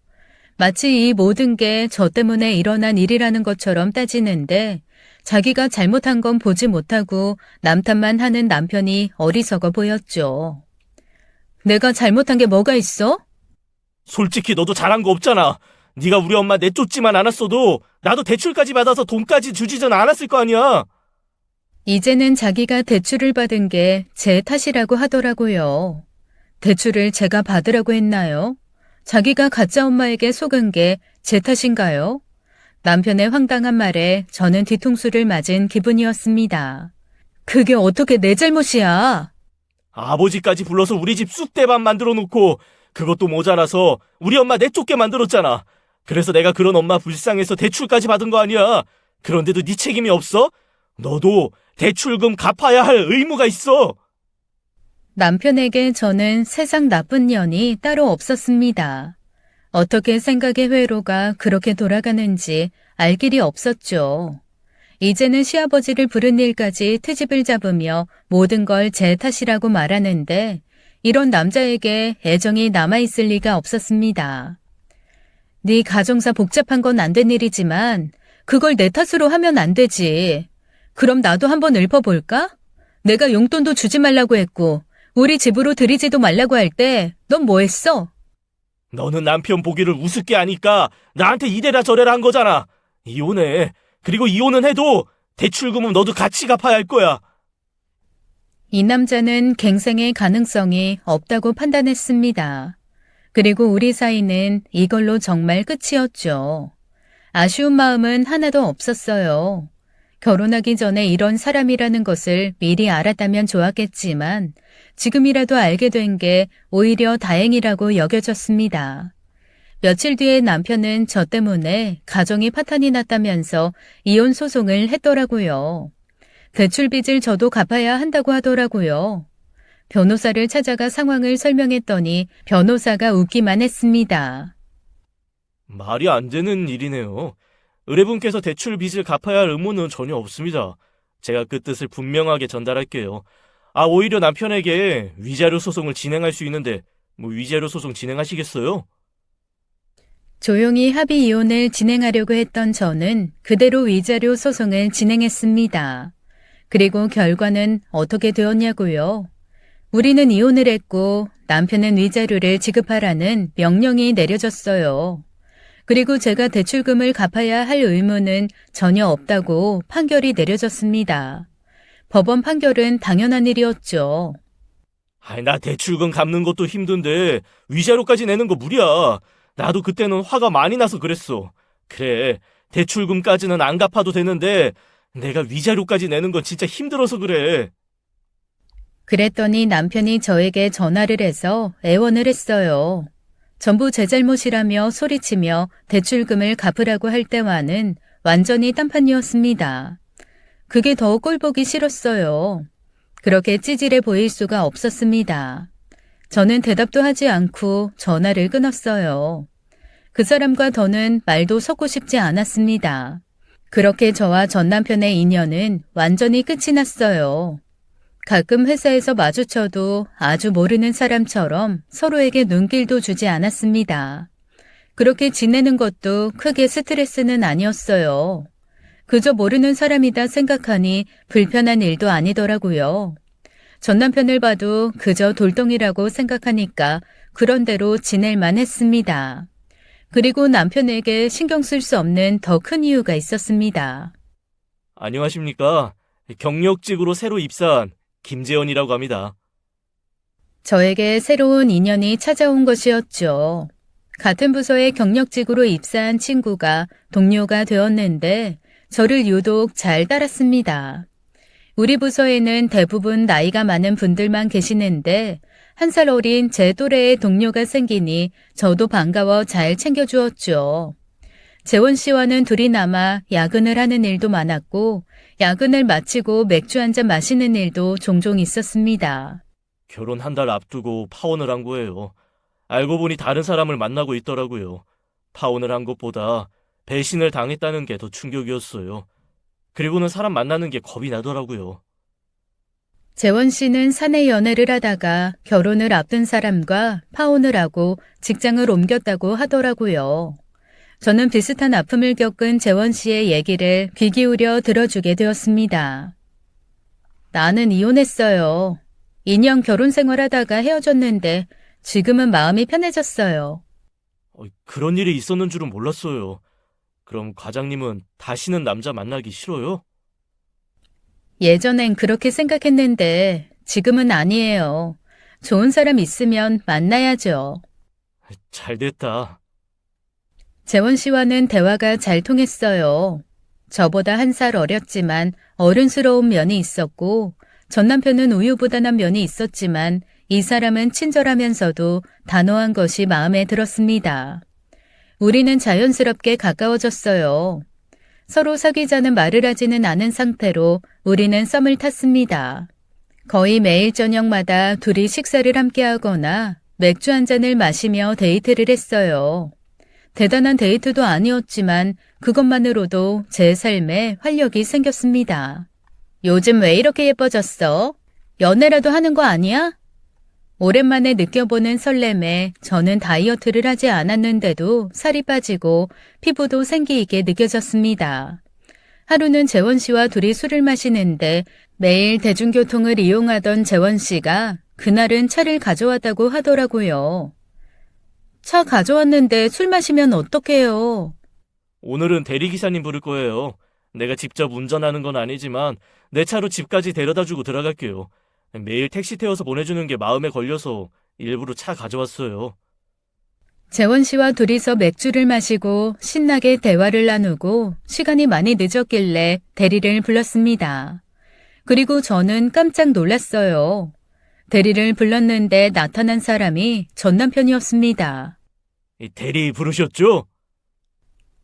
마치 이 모든 게 저 때문에 일어난 일이라는 것처럼 따지는데 자기가 잘못한 건 보지 못하고 남탓만 하는 남편이 어리석어 보였죠. 내가 잘못한 게 뭐가 있어? 솔직히 너도 잘한 거 없잖아. 네가 우리 엄마 내쫓지만 않았어도 나도 대출까지 받아서 돈까지 주지는 않았을 거 아니야. 이제는 자기가 대출을 받은 게 제 탓이라고 하더라고요. 대출을 제가 받으라고 했나요? 자기가 가짜 엄마에게 속은 게 제 탓인가요? 남편의 황당한 말에 저는 뒤통수를 맞은 기분이었습니다. 그게 어떻게 내 잘못이야? 아버지까지 불러서 우리 집 쑥대밥 만들어 놓고 그것도 모자라서 우리 엄마 내쫓게 만들었잖아. 그래서 내가 그런 엄마 불쌍해서 대출까지 받은 거 아니야. 그런데도 네 책임이 없어? 너도 대출금 갚아야 할 의무가 있어. 남편에게 저는 세상 나쁜 년이 따로 없었습니다. 어떻게 생각의 회로가 그렇게 돌아가는지 알 길이 없었죠. 이제는 시아버지를 부른 일까지 트집을 잡으며 모든 걸 제 탓이라고 말하는데 이런 남자에게 애정이 남아있을 리가 없었습니다. 네 가정사 복잡한 건 안 된 일이지만 그걸 내 탓으로 하면 안 되지. 그럼 나도 한번 읊어볼까? 내가 용돈도 주지 말라고 했고 우리 집으로 들이지도 말라고 할 때 넌 뭐 했어? 너는 남편 보기를 우습게 하니까 나한테 이래라 저래라 한 거잖아. 이혼해. 그리고 이혼은 해도 대출금은 너도 같이 갚아야 할 거야. 이 남자는 갱생의 가능성이 없다고 판단했습니다. 그리고 우리 사이는 이걸로 정말 끝이었죠. 아쉬운 마음은 하나도 없었어요. 결혼하기 전에 이런 사람이라는 것을 미리 알았다면 좋았겠지만 지금이라도 알게 된 게 오히려 다행이라고 여겨졌습니다. 며칠 뒤에 남편은 저 때문에 가정이 파탄이 났다면서 이혼 소송을 했더라고요. 대출 빚을 저도 갚아야 한다고 하더라고요. 변호사를 찾아가 상황을 설명했더니 변호사가 웃기만 했습니다. 말이 안 되는 일이네요. 의뢰분께서 대출 빚을 갚아야 할 의무는 전혀 없습니다. 제가 그 뜻을 분명하게 전달할게요. 오히려 남편에게 위자료 소송을 진행할 수 있는데 위자료 소송 진행하시겠어요? 조용히 합의 이혼을 진행하려고 했던 저는 그대로 위자료 소송을 진행했습니다. 그리고 결과는 어떻게 되었냐고요? 우리는 이혼을 했고 남편은 위자료를 지급하라는 명령이 내려졌어요. 그리고 제가 대출금을 갚아야 할 의무는 전혀 없다고 판결이 내려졌습니다. 법원 판결은 당연한 일이었죠. 나 대출금 갚는 것도 힘든데 위자료까지 내는 거 무리야. 나도 그때는 화가 많이 나서 그랬어. 그래, 대출금까지는 안 갚아도 되는데 내가 위자료까지 내는 건 진짜 힘들어서 그래. 그랬더니 남편이 저에게 전화를 해서 애원을 했어요. 전부 제 잘못이라며 소리치며 대출금을 갚으라고 할 때와는 완전히 딴판이었습니다. 그게 더 꼴보기 싫었어요. 그렇게 찌질해 보일 수가 없었습니다. 저는 대답도 하지 않고 전화를 끊었어요. 그 사람과 더는 말도 섞고 싶지 않았습니다. 그렇게 저와 전 남편의 인연은 완전히 끝이 났어요. 가끔 회사에서 마주쳐도 아주 모르는 사람처럼 서로에게 눈길도 주지 않았습니다. 그렇게 지내는 것도 크게 스트레스는 아니었어요. 그저 모르는 사람이다 생각하니 불편한 일도 아니더라고요. 전 남편을 봐도 그저 돌덩이라고 생각하니까 그런 대로 지낼만 했습니다. 그리고 남편에게 신경 쓸 수 없는 더 큰 이유가 있었습니다. 안녕하십니까. 경력직으로 새로 입사한 김재원이라고 합니다. 저에게 새로운 인연이 찾아온 것이었죠. 같은 부서에 경력직으로 입사한 친구가 동료가 되었는데 저를 유독 잘 따랐습니다. 우리 부서에는 대부분 나이가 많은 분들만 계시는데 1살 어린 제 또래의 동료가 생기니 저도 반가워 잘 챙겨주었죠. 재원 씨와는 둘이 남아 야근을 하는 일도 많았고 야근을 마치고 맥주 한잔 마시는 일도 종종 있었습니다. 결혼 한 달 앞두고 파혼을 한 거예요. 알고 보니 다른 사람을 만나고 있더라고요. 파혼을 한 것보다 배신을 당했다는 게 더 충격이었어요. 그리고는 사람 만나는 게 겁이 나더라고요. 재원 씨는 사내 연애를 하다가 결혼을 앞둔 사람과 파혼을 하고 직장을 옮겼다고 하더라고요. 저는 비슷한 아픔을 겪은 재원 씨의 얘기를 귀 기울여 들어주게 되었습니다. 나는 이혼했어요. 2년 결혼 생활하다가 헤어졌는데 지금은 마음이 편해졌어요. 그런 일이 있었는 줄은 몰랐어요. 그럼 과장님은 다시는 남자 만나기 싫어요? 예전엔 그렇게 생각했는데 지금은 아니에요. 좋은 사람 있으면 만나야죠. 잘 됐다. 재원 씨와는 대화가 잘 통했어요. 저보다 1살 어렸지만 어른스러운 면이 있었고 전 남편은 우유부단한 면이 있었지만 이 사람은 친절하면서도 단호한 것이 마음에 들었습니다. 우리는 자연스럽게 가까워졌어요. 서로 사귀자는 말을 하지는 않은 상태로 우리는 썸을 탔습니다. 거의 매일 저녁마다 둘이 식사를 함께 하거나 맥주 한 잔을 마시며 데이트를 했어요. 대단한 데이트도 아니었지만 그것만으로도 제 삶에 활력이 생겼습니다. 요즘 왜 이렇게 예뻐졌어? 연애라도 하는 거 아니야? 오랜만에 느껴보는 설렘에 저는 다이어트를 하지 않았는데도 살이 빠지고 피부도 생기 있게 느껴졌습니다. 하루는 재원 씨와 둘이 술을 마시는데 매일 대중교통을 이용하던 재원 씨가 그날은 차를 가져왔다고 하더라고요. 차 가져왔는데 술 마시면 어떡해요? 오늘은 대리기사님 부를 거예요. 내가 직접 운전하는 건 아니지만 내 차로 집까지 데려다주고 들어갈게요. 매일 택시 태워서 보내주는 게 마음에 걸려서 일부러 차 가져왔어요. 재원 씨와 둘이서 맥주를 마시고 신나게 대화를 나누고 시간이 많이 늦었길래 대리를 불렀습니다. 그리고 저는 깜짝 놀랐어요. 대리를 불렀는데 나타난 사람이 전 남편이었습니다. 대리 부르셨죠?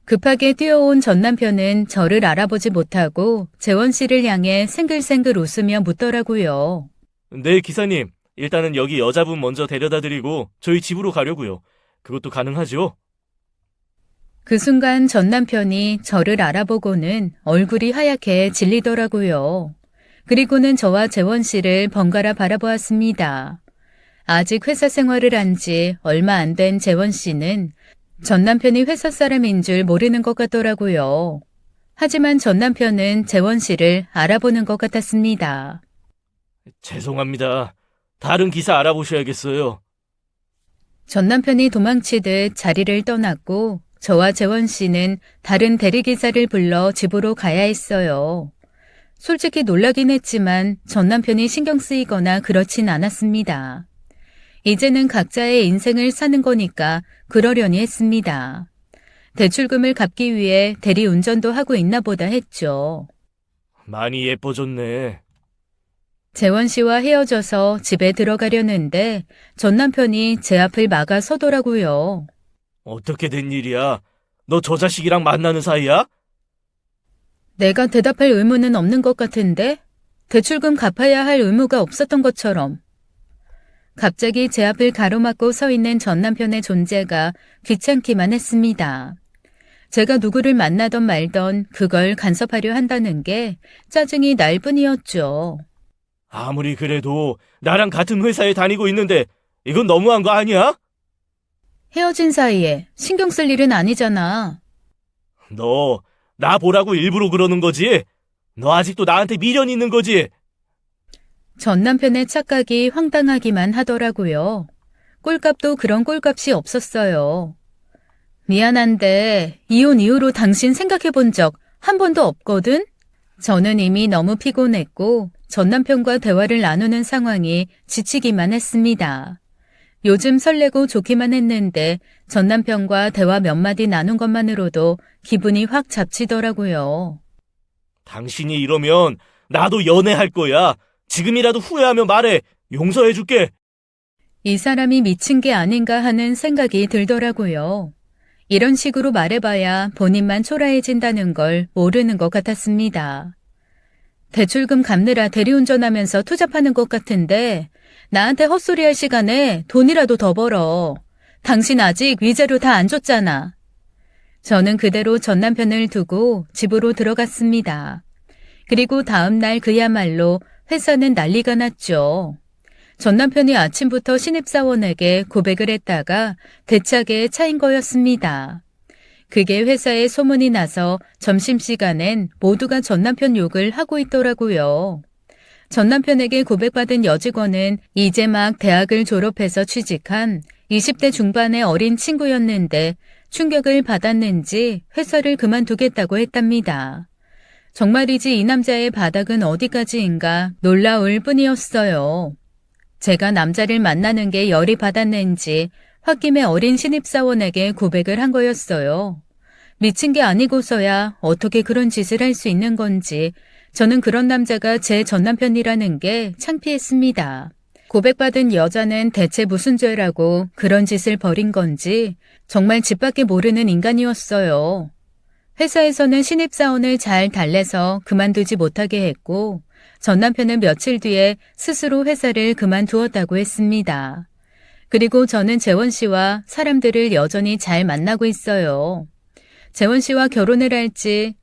급하게 뛰어온 전 남편은 저를 알아보지 못하고 재원 씨를 향해 생글생글 웃으며 묻더라고요. 네, 기사님. 일단은 여기 여자분 먼저 데려다 드리고 저희 집으로 가려고요. 그것도 가능하죠? 그 순간 전 남편이 저를 알아보고는 얼굴이 하얗게 질리더라고요. 그리고는 저와 재원 씨를 번갈아 바라보았습니다. 아직 회사 생활을 한 지 얼마 안 된 재원 씨는 전 남편이 회사 사람인 줄 모르는 것 같더라고요. 하지만 전 남편은 재원 씨를 알아보는 것 같았습니다. 죄송합니다. 다른 기사 알아보셔야겠어요. 전 남편이 도망치듯 자리를 떠났고 저와 재원 씨는 다른 대리기사를 불러 집으로 가야 했어요. 솔직히 놀라긴 했지만 전 남편이 신경 쓰이거나 그렇진 않았습니다. 이제는 각자의 인생을 사는 거니까 그러려니 했습니다. 대출금을 갚기 위해 대리운전도 하고 있나 보다 했죠. 많이 예뻐졌네. 재원 씨와 헤어져서 집에 들어가려는데 전 남편이 제 앞을 막아 서더라고요. 어떻게 된 일이야? 너 저 자식이랑 만나는 사이야? 내가 대답할 의무는 없는 것 같은데? 대출금 갚아야 할 의무가 없었던 것처럼. 갑자기 제 앞을 가로막고 서 있는 전 남편의 존재가 귀찮기만 했습니다. 제가 누구를 만나던 말던 그걸 간섭하려 한다는 게 짜증이 날 뿐이었죠. 아무리 그래도 나랑 같은 회사에 다니고 있는데 이건 너무한 거 아니야? 헤어진 사이에 신경 쓸 일은 아니잖아. 너 나 보라고 일부러 그러는 거지? 너 아직도 나한테 미련 있는 거지? 전 남편의 착각이 황당하기만 하더라고요. 꼴값도 그런 꼴값이 없었어요. 미안한데 이혼 이후로 당신 생각해 본 적 한 번도 없거든? 저는 이미 너무 피곤했고 전 남편과 대화를 나누는 상황이 지치기만 했습니다. 요즘 설레고 좋기만 했는데 전 남편과 대화 몇 마디 나눈 것만으로도 기분이 확 잡치더라고요. 당신이 이러면 나도 연애할 거야. 지금이라도 후회하면 말해. 용서해줄게. 이 사람이 미친 게 아닌가 하는 생각이 들더라고요. 이런 식으로 말해봐야 본인만 초라해진다는 걸 모르는 것 같았습니다. 대출금 갚느라 대리운전하면서 투잡하는 것 같은데 나한테 헛소리할 시간에 돈이라도 더 벌어. 당신 아직 위자료 다 안 줬잖아. 저는 그대로 전 남편을 두고 집으로 들어갔습니다. 그리고 다음 날 그야말로 회사는 난리가 났죠. 전 남편이 아침부터 신입사원에게 고백을 했다가 대차게 차인 거였습니다. 그게 회사에 소문이 나서 점심시간엔 모두가 전 남편 욕을 하고 있더라고요. 전 남편에게 고백받은 여직원은 이제 막 대학을 졸업해서 취직한 20대 중반의 어린 친구였는데 충격을 받았는지 회사를 그만두겠다고 했답니다. 정말이지 이 남자의 바닥은 어디까지인가 놀라울 뿐이었어요. 제가 남자를 만나는 게 열이 받았는지 홧김에 어린 신입사원에게 고백을 한 거였어요. 미친 게 아니고서야 어떻게 그런 짓을 할 수 있는 건지 저는 그런 남자가 제 전남편이라는 게 창피했습니다. 고백받은 여자는 대체 무슨 죄라고 그런 짓을 벌인 건지 정말 집밖에 모르는 인간이었어요. 회사에서는 신입사원을 잘 달래서 그만두지 못하게 했고 전 남편은 며칠 뒤에 스스로 회사를 그만두었다고 했습니다. 그리고 저는 재원 씨와 사람들을 여전히 잘 만나고 있어요. 재원 씨와 결혼을 할지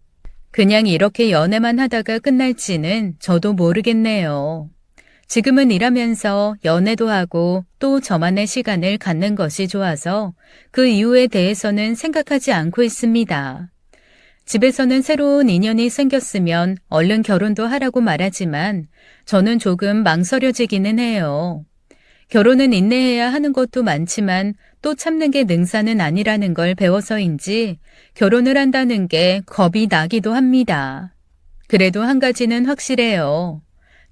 그냥 이렇게 연애만 하다가 끝날지는 저도 모르겠네요. 지금은 일하면서 연애도 하고 또 저만의 시간을 갖는 것이 좋아서 그 이유에 대해서는 생각하지 않고 있습니다. 집에서는 새로운 인연이 생겼으면 얼른 결혼도 하라고 말하지만 저는 조금 망설여지기는 해요. 결혼은 인내해야 하는 것도 많지만 또 참는 게 능사는 아니라는 걸 배워서인지 결혼을 한다는 게 겁이 나기도 합니다. 그래도 한 가지는 확실해요.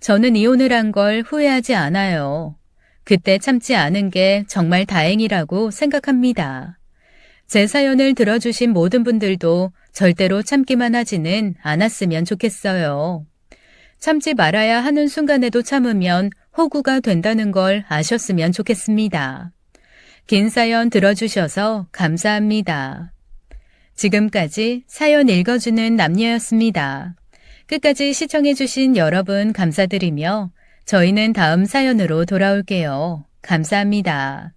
저는 이혼을 한 걸 후회하지 않아요. 그때 참지 않은 게 정말 다행이라고 생각합니다. 제 사연을 들어주신 모든 분들도 절대로 참기만 하지는 않았으면 좋겠어요. 참지 말아야 하는 순간에도 참으면 호구가 된다는 걸 아셨으면 좋겠습니다. 긴 사연 들어주셔서 감사합니다. 지금까지 사연 읽어주는 남녀였습니다. 끝까지 시청해주신 여러분 감사드리며 저희는 다음 사연으로 돌아올게요. 감사합니다.